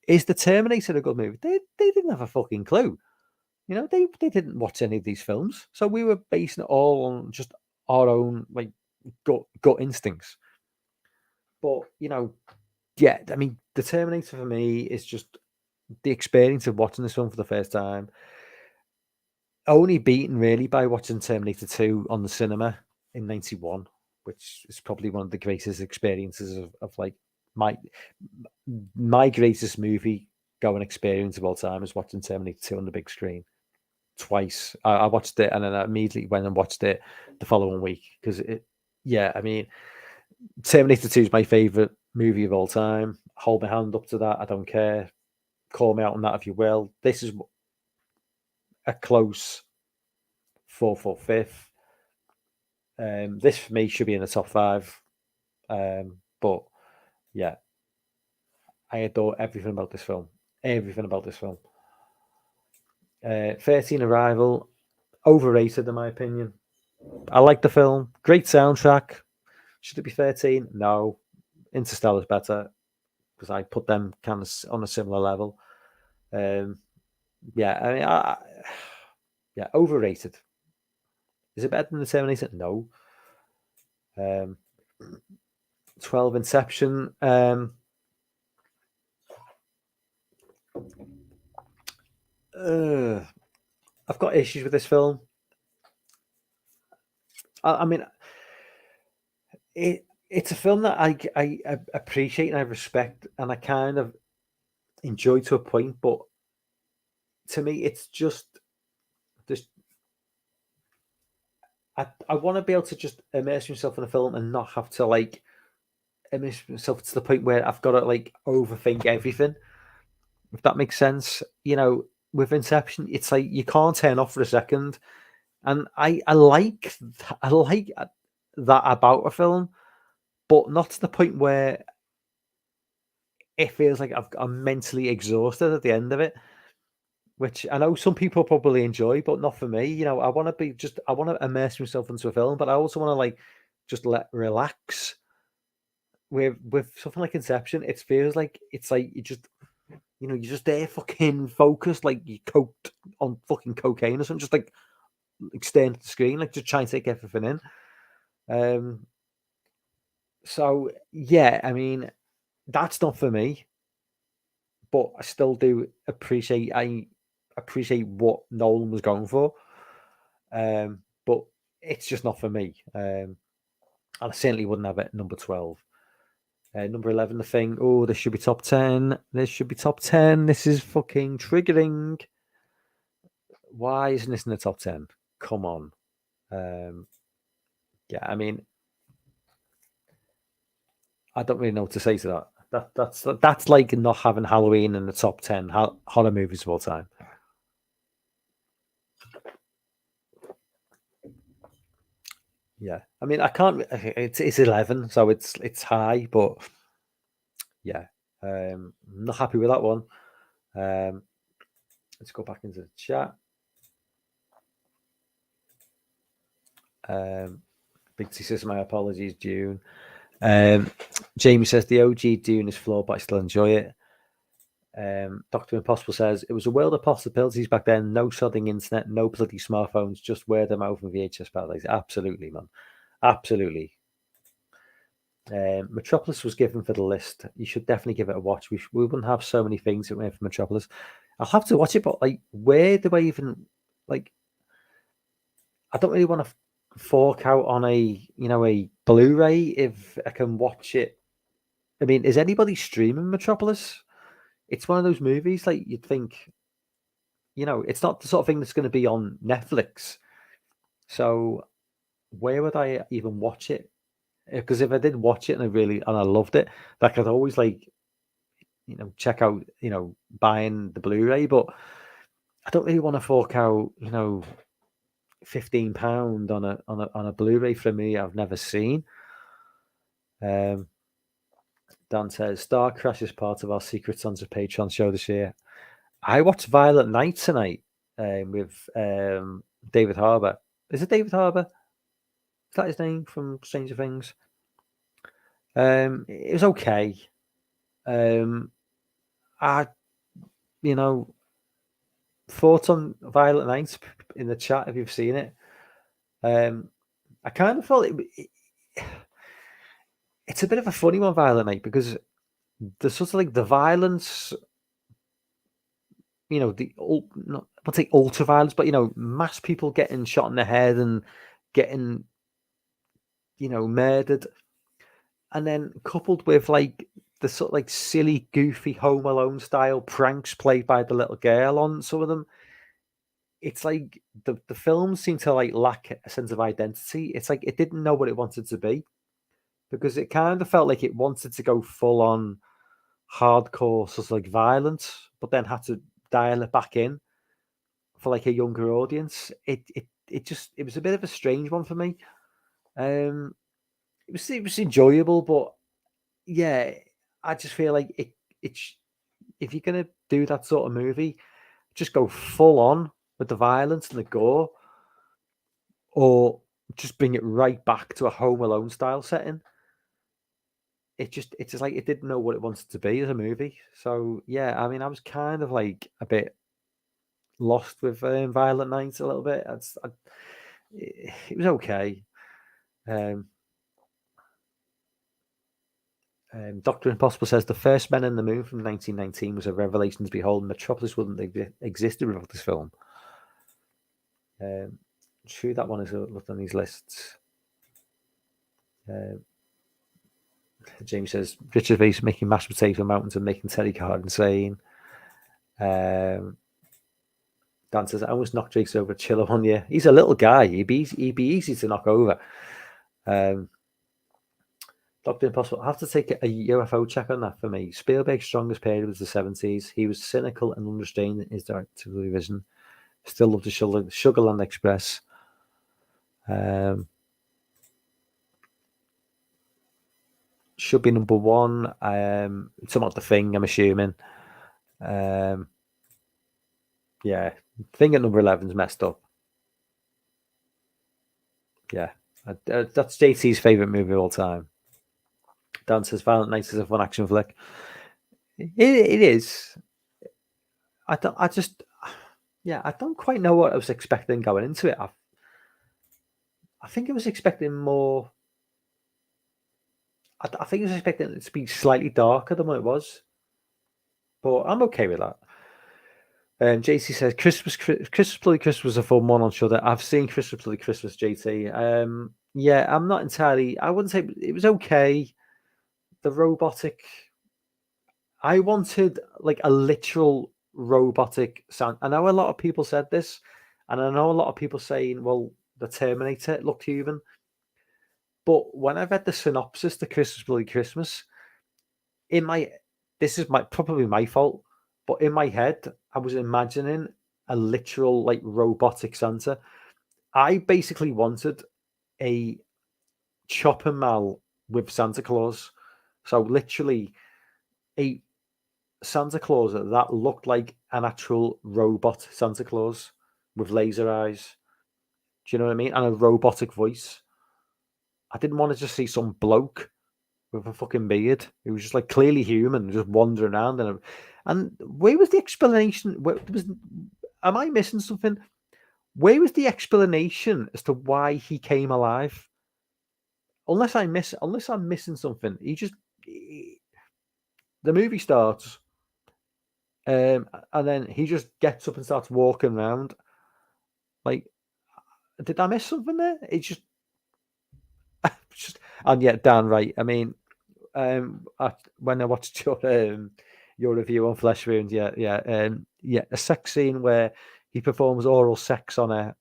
Is the Terminator a good movie?" They didn't have a fucking clue. They didn't watch any of these films, so we were basing it all on just our own like gut instincts. But yeah, I mean, the Terminator for me is just the experience of watching this film for the first time. Only beaten really by watching Terminator 2 on the cinema in '91, which is probably one of the greatest experiences of like my my greatest movie going experience of all time is watching Terminator 2 on the big screen twice. I watched it and then I immediately went and watched it the following week because yeah, I mean, Terminator 2 is my favorite movie of all time. Hold my hand up to that. I don't care. Call me out on that if you will. This is a close fourth or fifth. This for me should be in the top five. But yeah, I adore everything about this film. Everything about this film. 13 Arrival, overrated in my opinion. I like the film. Great soundtrack. Should it be 13? No. Interstellar's better because I put them kind of on a similar level. Um, yeah, I mean, yeah, overrated. Is it better than the Terminator? No. Um, 12 Inception. I've got issues with this film. I mean, it's a film that I appreciate and I respect and I kind of enjoy to a point, but to me, it's just this. I want to be able to just immerse myself in a film and not have to like immerse myself to the point where I've got to like overthink everything. If that makes sense, with Inception, it's like you can't turn off for a second, and I like that about a film, but not to the point where it feels like I'm mentally exhausted at the end of it. Which I know some people probably enjoy, but not for me. I want to immerse myself into a film, but I also want to like just let relax. With something like Inception, it feels like it's like you're just there fucking focused, like you coked on fucking cocaine or something, just like staring at the screen, like just trying to take everything in. Um, so yeah, I mean, that's not for me, but I still do appreciate what Nolan was going for. But it's just not for me. And I certainly wouldn't have it at number 12. Number 11, The Thing. Oh, this should be top 10. This should be top 10. This is fucking triggering. Why isn't this in the top 10? Come on. Yeah, I mean, I don't really know what to say to that. That's like not having Halloween in the top 10 horror movies of all time. Yeah, I mean, I can't. It's 11, so it's high, but yeah. Not happy with that one. Let's go back into the chat. Big T says, my apologies, June. Jamie says, the OG Dune is flawed, but I still enjoy it. Dr. Impossible says, it was a world of possibilities back then. No sodding internet, no bloody smartphones, just word of mouth and VHS batteries. Absolutely, man. Absolutely. Metropolis was given for the list. You should definitely give it a watch. We wouldn't have so many things that went for Metropolis. I'll have to watch it, but like, where do I even like? I don't really want to fork out on a Blu-ray if I can watch it. I mean, is anybody streaming Metropolis? It's one of those movies like you'd think, it's not the sort of thing that's going to be on Netflix. So where would I even watch it? Because if I did watch it and I loved it, like I'd always check out, buying the Blu-ray, but I don't really want to fork out, £15 on a Blu-ray for me I've never seen. Dan says Star Crash is part of our Secret Sons of Patreon show this year. I watched Violent Night tonight with David Harbour. Is it David Harbour? Is that his name from Stranger Things? It was okay. I thoughts on Violent Night in the chat if you've seen it. I kind of felt it's a bit of a funny one, Violent Night, because there's sort of like the violence, not say ultra violence, but mass people getting shot in the head and getting murdered, and then coupled with like the sort of like silly, goofy Home Alone style pranks played by the little girl on some of them. It's like the film seemed to like lack a sense of identity. It's like it didn't know what it wanted to be, because it kind of felt like it wanted to go full on hardcore sort of like violence, but then had to dial it back in for like a younger audience. It was a bit of a strange one for me. It was enjoyable, but yeah, I just feel like it's if you're gonna do that sort of movie, just go full on with the violence and the gore, or just bring it right back to a Home Alone style setting. It's just like it didn't know what it wanted to be as a movie. So yeah, I mean, I was kind of like a bit lost with Violent Night a little bit. It was okay. Dr. Impossible says the first Men in the Moon from 1919 was a revelation to behold. Metropolis wouldn't have existed without this film. True, that one is looked on these lists. James says Richard Vase making mashed potato mountains and making Terry Card insane. Dan says I almost knocked Drake's over Chiller one year. He's a little guy. He'd be easy to knock over. Dr. Impossible, I have to take a UFO check on that for me. Spielberg's strongest period was the 70s. He was cynical and unrestrained in his directorial vision. Still love the Sugarland Express. Should be number one. Something like The Thing, I'm assuming. Yeah, Thing at number 11 is messed up. Yeah, that's JT's favourite movie of all time. Dan says Violent Night is a fun action flick. It is. I don't quite know what I was expecting going into it. I think I was expecting more. I think I was expecting it to be slightly darker than what it was, but I'm okay with that. JT says Christmas Bloody Christmas was a fun one on Shudder. I've seen Christmas Bloody Christmas, JT. Yeah, I'm not entirely. I wouldn't say it was okay. The robotic. I wanted like a literal robotic sound. I know a lot of people said this, and I know a lot of people saying, "Well, the Terminator looked human." But when I read the synopsis to Christmas Bloody Christmas, this is probably my fault, but in my head, I was imagining a literal like robotic Santa. I basically wanted a chop and mal with Santa Claus. So literally a Santa Claus that looked like an actual robot Santa Claus with laser eyes. Do you know what I mean? And a robotic voice. I didn't want to just see some bloke with a fucking beard who was just like clearly human, just wandering around. And where was the explanation? Am I missing something? Where was the explanation as to why he came alive? Unless I'm missing something. The movie starts, and then he just gets up and starts walking around. Like, did I miss something there? It's just, and yet, Dan, right? I mean, when I watched your review on Flesh Wounds, yeah, a sex scene where he performs oral sex on her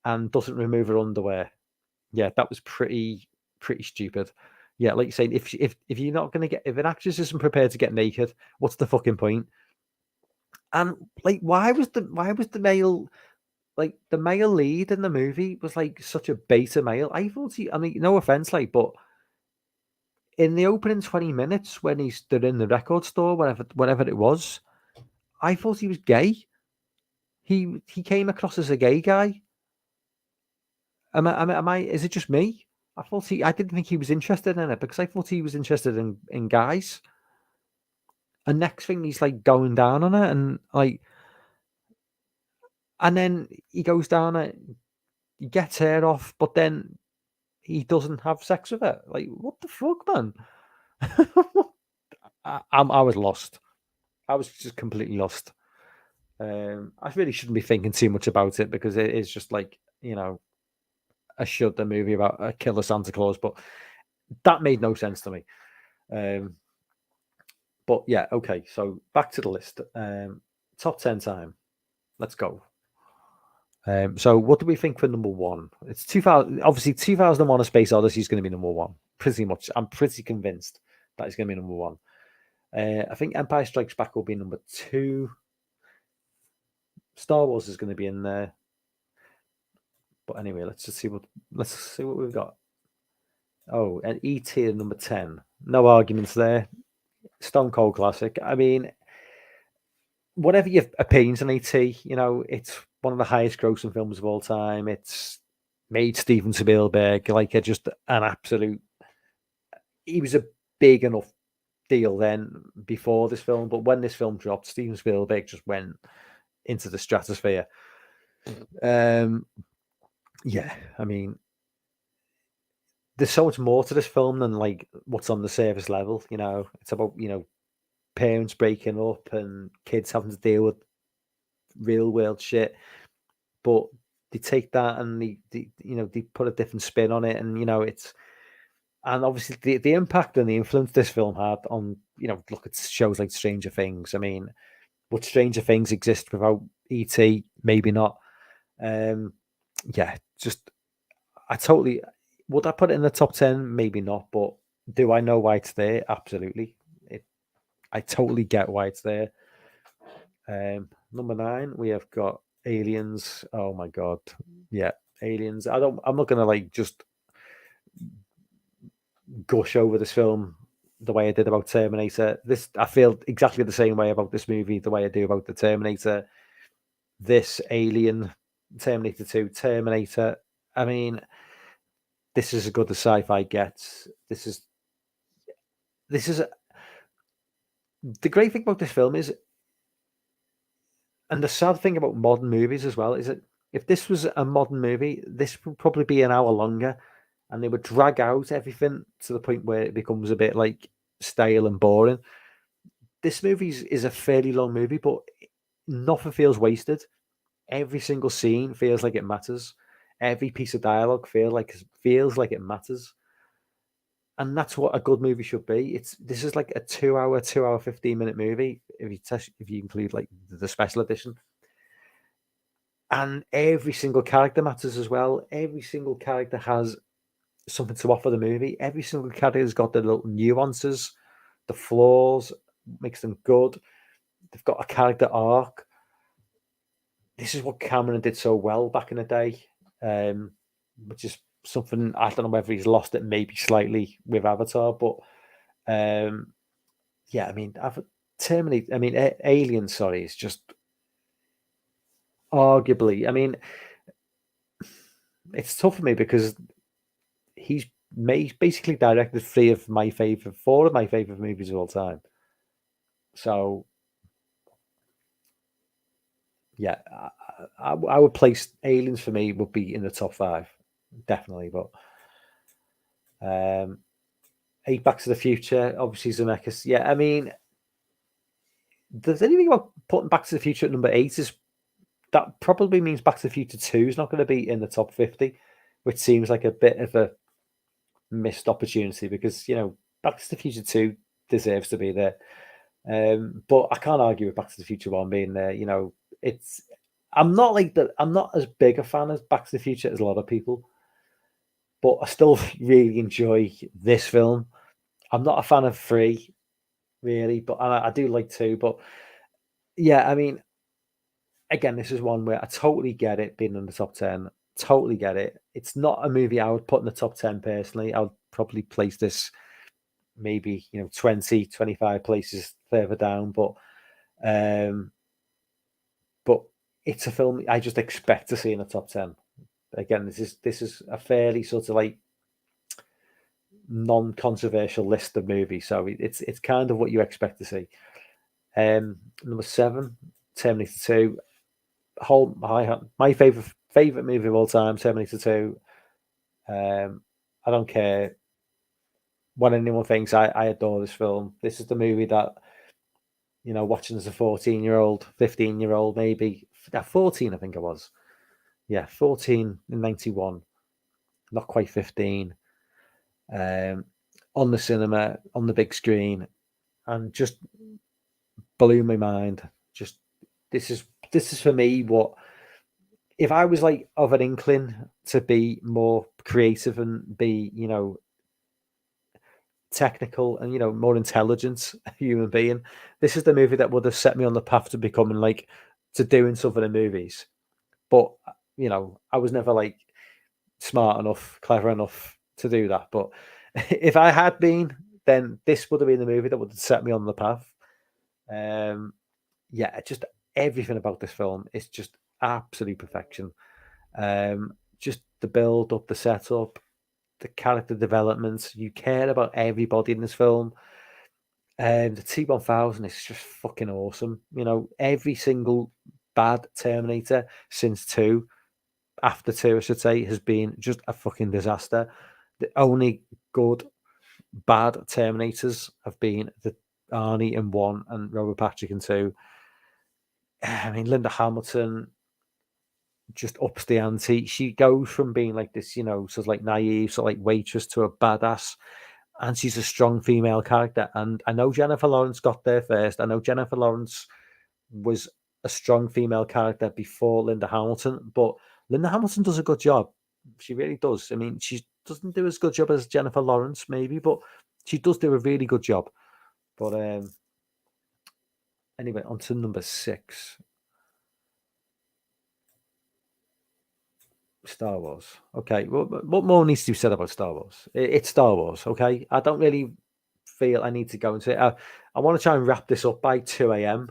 and doesn't remove her underwear. Yeah, that was pretty stupid. Yeah, like you're saying, if you're not gonna get if an actress isn't prepared to get naked, what's the fucking point? And like, why was the male like the male lead in the movie was like such a beta male? I thought I mean, no offense, like, but in the opening 20 minutes when he stood in the record store, whatever it was, I thought he was gay. He came across as a gay guy. Is it just me? I didn't think he was interested in it because I thought he was interested in guys. And next thing he's like going down on it and then he goes down it, he gets her off, but then he doesn't have sex with her. Like, what the fuck, man? I was lost. I was just completely lost. I really shouldn't be thinking too much about it because it is just like, a shudder movie about a killer Santa Claus, but that made no sense to me. But yeah, okay. So back to the list. Top 10 time. Let's go. So what do we think for number one? It's 2000. Obviously, 2001: A Space Odyssey is going to be number one. Pretty much, I'm pretty convinced that it's going to be number one. I think Empire Strikes Back will be number two. Star Wars is going to be in there. But anyway, let's see what we've got. Oh, and E.T. at number 10. No arguments there. Stone Cold classic. I mean, whatever your opinions on E.T., it's one of the highest grossing films of all time. It's made Steven Spielberg like just an absolute. He was a big enough deal then before this film, but when this film dropped, Steven Spielberg just went into the stratosphere. Yeah, I mean, there's so much more to this film than like what's on the surface level. It's about parents breaking up and kids having to deal with real world shit, but they take that and they put a different spin on it, and it's and obviously the impact and the influence this film had on look at shows like Stranger Things. I mean, would Stranger Things exist without ET? Maybe not. Yeah, just I totally would I put it in the top 10? Maybe not, but do I know why it's there? Absolutely. I totally get why it's there. Number 9, we have got Aliens. Oh my god, yeah, Aliens. I'm not gonna like just gush over this film the way I did about Terminator. I feel exactly the same way about this movie the way I do about the Terminator. This Alien, Terminator 2, Terminator. I mean, this is as good as sci-fi gets. This is the great thing about this film is, and the sad thing about modern movies as well is that if this was a modern movie, this would probably be an hour longer, and they would drag out everything to the point where it becomes a bit like stale and boring. This movie is a fairly long movie, but nothing feels wasted. Every single scene feels like it matters. Every piece of dialogue feels like it matters, and that's what a good movie should be. This is like a 2 hour 15-minute movie if you include like the special edition, and every single character matters as well. Every single character has something to offer the movie. Every single character has got the little nuances, the flaws, makes them good. They've got a character arc. This is what Cameron did so well back in the day, which is something I don't know whether he's lost it maybe slightly with Avatar, but yeah, I mean, Terminator. I mean, Alien. Sorry, is just arguably. I mean, it's tough for me because he's made basically directed four of my favorite movies of all time. So yeah, I would place Aliens for me would be in the top five, definitely. But um, eight Back to the Future, obviously Zemeckis. Yeah, I mean, does anything about putting Back to the Future at number eight is that probably means Back to the Future 2 is not going to be in the top 50, which seems like a bit of a missed opportunity because, Back to the Future 2 deserves to be there. But I can't argue with Back to the Future 1 being there. It's I'm not as big a fan of Back to the Future as a lot of people, but I still really enjoy this film. I'm not a fan of 3, really, but I do like 2. But yeah, I mean, again, this is one where I totally get it being in the top 10. Totally get it. It's not a movie I would put in the top 10 personally. I would probably place this maybe, 20, 25 places further down. Um, but it's a film I just expect to see in the top 10. Again, this is a fairly sort of like non-controversial list of movies, so it's kind of what you expect to see. Number 7, Terminator 2. My favorite movie of all time, Terminator 2. I don't care what anyone thinks. I adore this film. This is the movie that watching as a 14-year-old, 15-year-old, maybe 14. I think I was. Yeah, 14 in 91. Not quite 15. Um, on the cinema, on the big screen, and just blew my mind. Just this is for me what if I was like of an inkling to be more creative and be technical and more intelligent human being. This is the movie that would have set me on the path to becoming like to doing something in movies. But I was never like smart enough, clever enough to do that. But if I had been, then this would have been the movie that would have set me on the path. Um, yeah, just everything about this film is just absolute perfection. Just the build up, the setup, the character development. You care about everybody in this film. The T-1000 is just fucking awesome. Every single bad Terminator since 2, after 2, I should say, has been just a fucking disaster. The only good bad Terminators have been the Arnie in 1 and Robert Patrick in 2. I mean, Linda Hamilton just ups the ante. She goes from being like this, sort of like naive, sort of like waitress to a badass, and she's a strong female character. And I know Jennifer Lawrence got there first. I know Jennifer Lawrence was a strong female character before Linda Hamilton, but Linda Hamilton does a good job. She really does. I mean, she doesn't do as good job as Jennifer Lawrence, maybe, but she does do a really good job. But anyway, on to number 6. Star Wars. Okay, well, what more needs to be said about Star Wars? It's Star Wars. Okay, I don't really feel I need to go into it. I want to try and wrap this up by 2 a.m.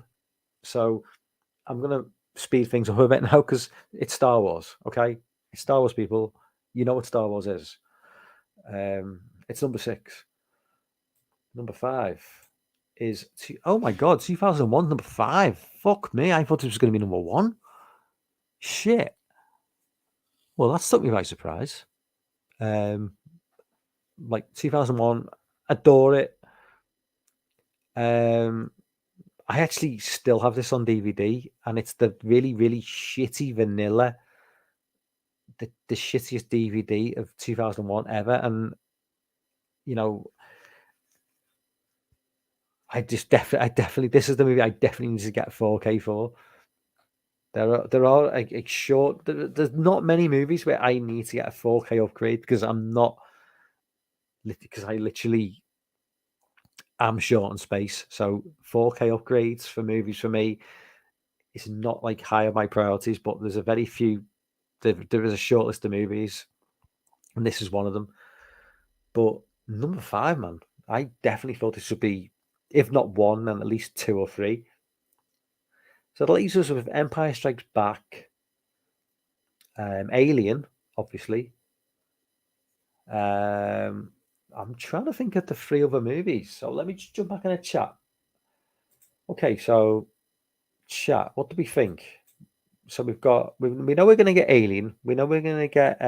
So I'm gonna speed things up a bit now because it's Star Wars. Okay, it's Star Wars, people. You know what Star Wars is. It's number 6. Number 5 is oh my god, 2001. Number 5. Fuck me. I thought it was going to be number 1. Shit. Well, that took me by surprise. Um, like 2001, adore it. Um, I actually still have this on DVD, and it's the really, really shitty vanilla, the shittiest DVD of 2001 ever. And you know, I definitely, this is the movie I definitely need to get 4K for. There are like short. There's not many movies where I need to get a 4K upgrade because I literally am short on space. So 4K upgrades for movies for me is not like high on my priorities, but there's a very few. There is a short list of movies, and this is one of them. But number 5, man, I definitely thought this would be. If not one, then at least two or three. So that leaves us with Empire Strikes Back, Alien, obviously. I'm trying to think of the three other movies. So let me just jump back in a chat. Okay, so chat, what do we think? So we know we're going to get Alien. We know we're going to get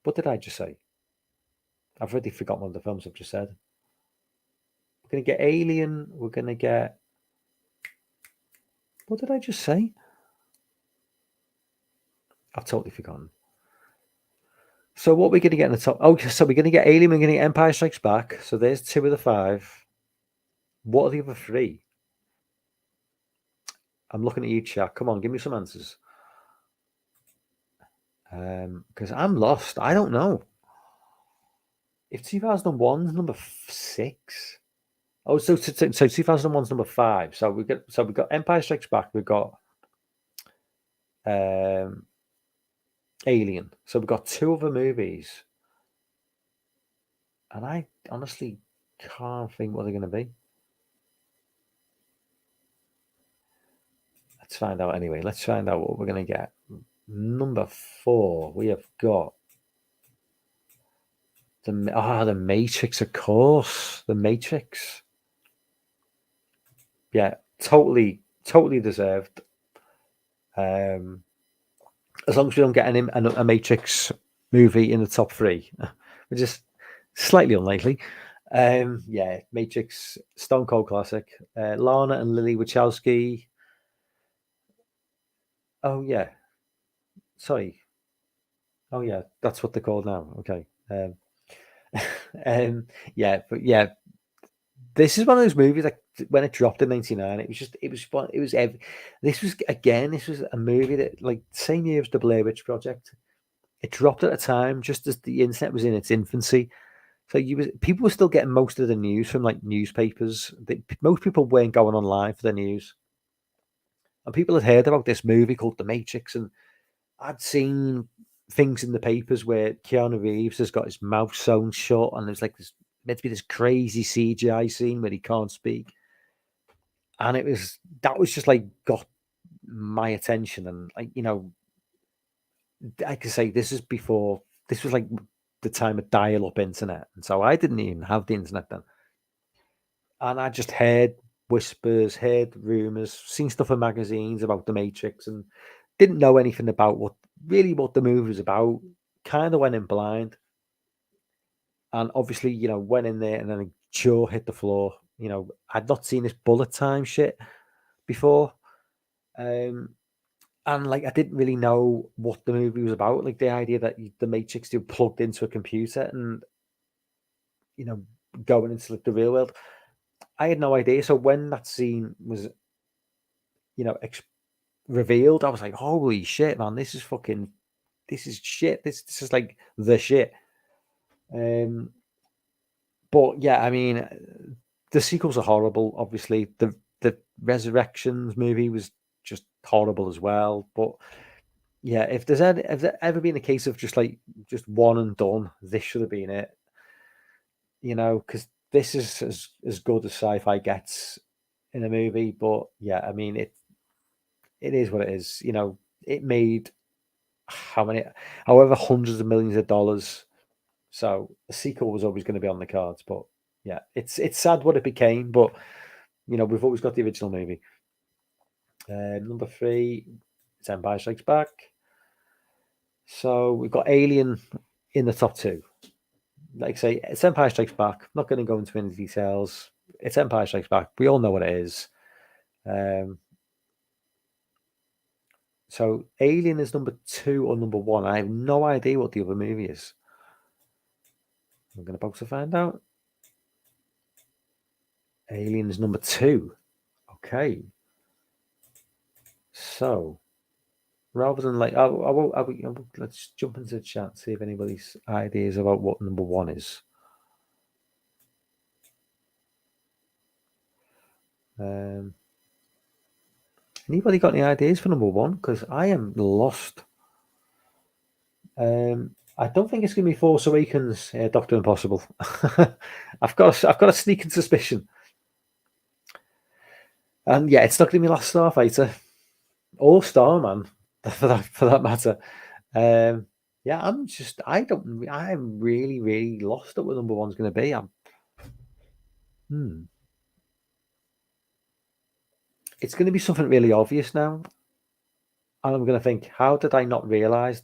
what did I just say? I've already forgotten one of the films I've just said. We're going to get Alien. We're going to get, what did I just say? I've totally forgotten. So what we're going to get in the top? Oh, so we're going to get Alien. We're going to get Empire Strikes Back. So there's two of the five. What are the other three? I'm looking at you, chat. Come on, give me some answers. Because I'm lost. I don't know. If 2001 is number 6. Oh, so 2001 is number 5. So we've got Empire Strikes Back. We've got Alien. So we've got two other movies, and I honestly can't think what they're going to be. Let's find out anyway. Let's find out what we're going to get. Number 4, we have got the Matrix, of course. The Matrix. Yeah, totally deserved. As long as we don't get a Matrix movie in the top 3, which is slightly unlikely. Yeah, Matrix, Stone Cold classic. Lana and Lily Wachowski. Oh yeah, sorry. Oh yeah, that's what they're called now. Okay. Yeah, but yeah, this is one of those movies like when it dropped in '99. This was a movie that like same year as the Blair Witch Project. It dropped at a time just as the internet was in its infancy. So people were still getting most of the news from like newspapers. Most people weren't going online for the news, and people had heard about this movie called The Matrix, and I'd seen things in the papers where Keanu Reeves has got his mouth sewn shut, and there's like this meant to be this crazy CGI scene where he can't speak, and that was just like got my attention, and like I could say this was like the time of dial-up internet, and so I didn't even have the internet then, and I just heard whispers, heard rumors, seen stuff in magazines about the Matrix, and didn't know anything about what the movie was about. Kind of went in blind, and obviously, went in there, and then a jaw hit the floor. I'd not seen this bullet time shit before, um, and like I didn't really know what the movie was about. Like the idea that the Matrix you plugged into a computer and you know going into like the real world, I had no idea. So when that scene was you know ex- revealed, I was like, holy shit, man, this is shit. This is like the shit. Um, but yeah, I mean, the sequels are horrible. Obviously, the Resurrections movie was just horrible as well. But yeah, if there ever been a case of just one and done, this should have been it. Because this is as good as sci-fi gets in a movie. But yeah, I mean, it is what it is. It made however hundreds of millions of dollars. So a sequel was always going to be on the cards. But yeah, it's sad what it became. But we've always got the original movie. Number 3, it's Empire Strikes Back. So we've got Alien in the top 2. Like I say, it's Empire Strikes Back. I'm not going to go into any details. It's Empire Strikes Back. We all know what it is. So Alien is number 2 or number 1. I have no idea what the other movie is. I'm going to about to find out. Alien is number 2. Okay. So rather than like, let's jump into the chat, see if anybody's ideas about what number 1 is. Anybody got any ideas for number 1? Because I am lost. I don't think it's going to be Force Awakens, Doctor Impossible. I've got a sneaking suspicion, and yeah, it's not going to be Last Starfighter or Starman for that matter. Um, yeah, I'm really really lost at what number one's going to be. Hmm, it's going to be something really obvious now, and I'm going to think, how did I not realize?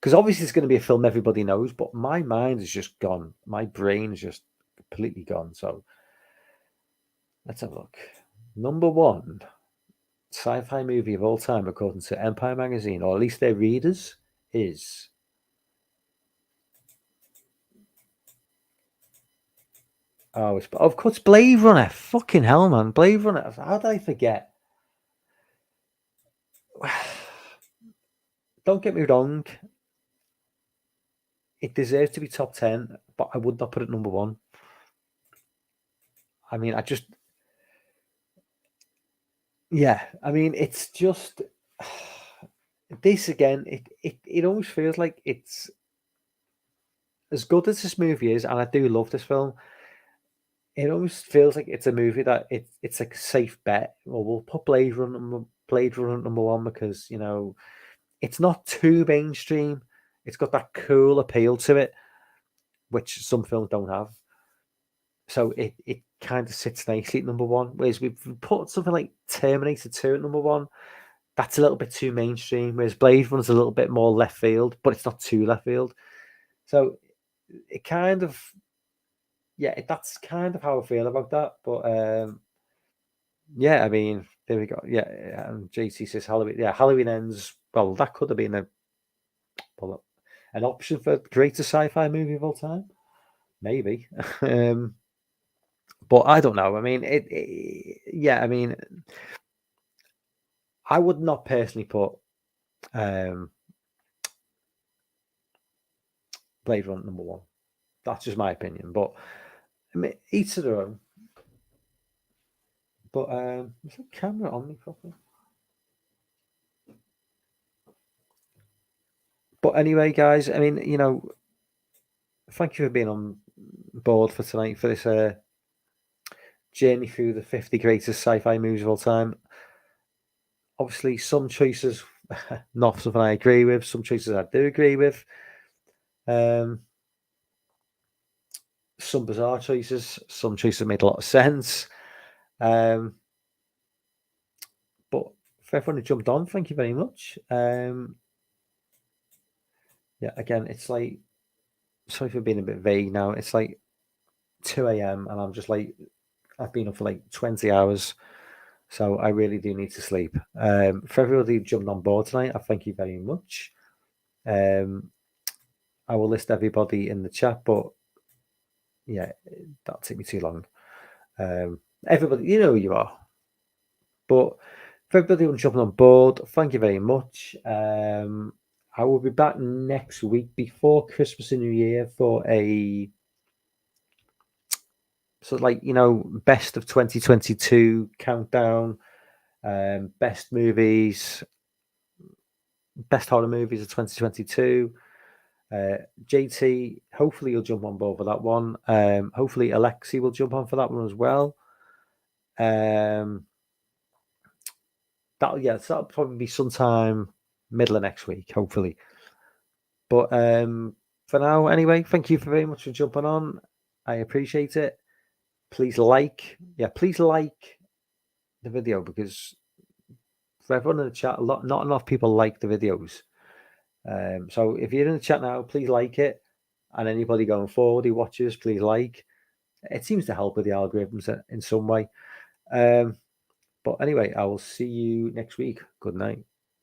Because obviously it's going to be a film everybody knows, but my mind is just gone. My brain's just completely gone. So let's have a look. Number one sci-fi movie of all time, according to Empire magazine, or at least their readers, is it's of course Blade Runner. Fucking hell, man, Blade Runner. How did I forget? Don't get me wrong, it deserves to be top 10, but I would not put it number one. I mean, yeah. I mean, it's just this again. It almost feels like it's as good as this movie is, and I do love this film. It almost feels like it's a movie that it's like a safe bet. Well, we'll put Blade Runner number one because it's not too mainstream. It's got that cool appeal to it, which some films don't have. So it kind of sits nicely at number one. Whereas we've put something like Terminator 2 at number one, that's a little bit too mainstream. Whereas Blade Runner's a little bit more left field, but it's not too left field. So it kind of yeah, that's kind of how I feel about that. But yeah, I mean, there we go. Yeah, JC says Halloween. Yeah, Halloween ends. Well, that could have been well, an option for greatest sci-fi movie of all time, maybe. But I don't know. I mean, yeah. I mean, I would not personally put um, Blade Runner number one. That's just my opinion. But I mean, each to their own. But is the camera on me properly? But anyway, guys. I mean, thank you for being on board for tonight for this journey through the 50 greatest sci-fi movies of all time. Obviously, some choices not something I agree with. Some choices I do agree with. Um, some bizarre choices. Some choices made a lot of sense. Um, but for everyone who jumped on, thank you very much. Yeah, again, it's like sorry for being a bit vague now. It's like 2 a.m. and I'm just like I've been up for like 20 hours. So I really do need to sleep. For everybody who jumped on board tonight, I thank you very much. Um, I will list everybody in the chat, but yeah, that'll take me too long. Everybody, you know who you are. But for everybody who's jumping on board, thank you very much. I will be back next week before Christmas and New Year for a sort of like best of 2022 countdown, best movies, best horror movies of 2022. JT, hopefully you'll jump on board for that one. Hopefully Alexi will jump on for that one as well. Um, that'll probably be sometime middle of next week, hopefully. But for now, anyway, thank you very much for jumping on. I appreciate it. Please please like the video because for everyone in the chat, not enough people like the videos. So if you're in the chat now, please like it. And anybody going forward who watches, please like. It seems to help with the algorithms in some way. But anyway, I will see you next week. Good night.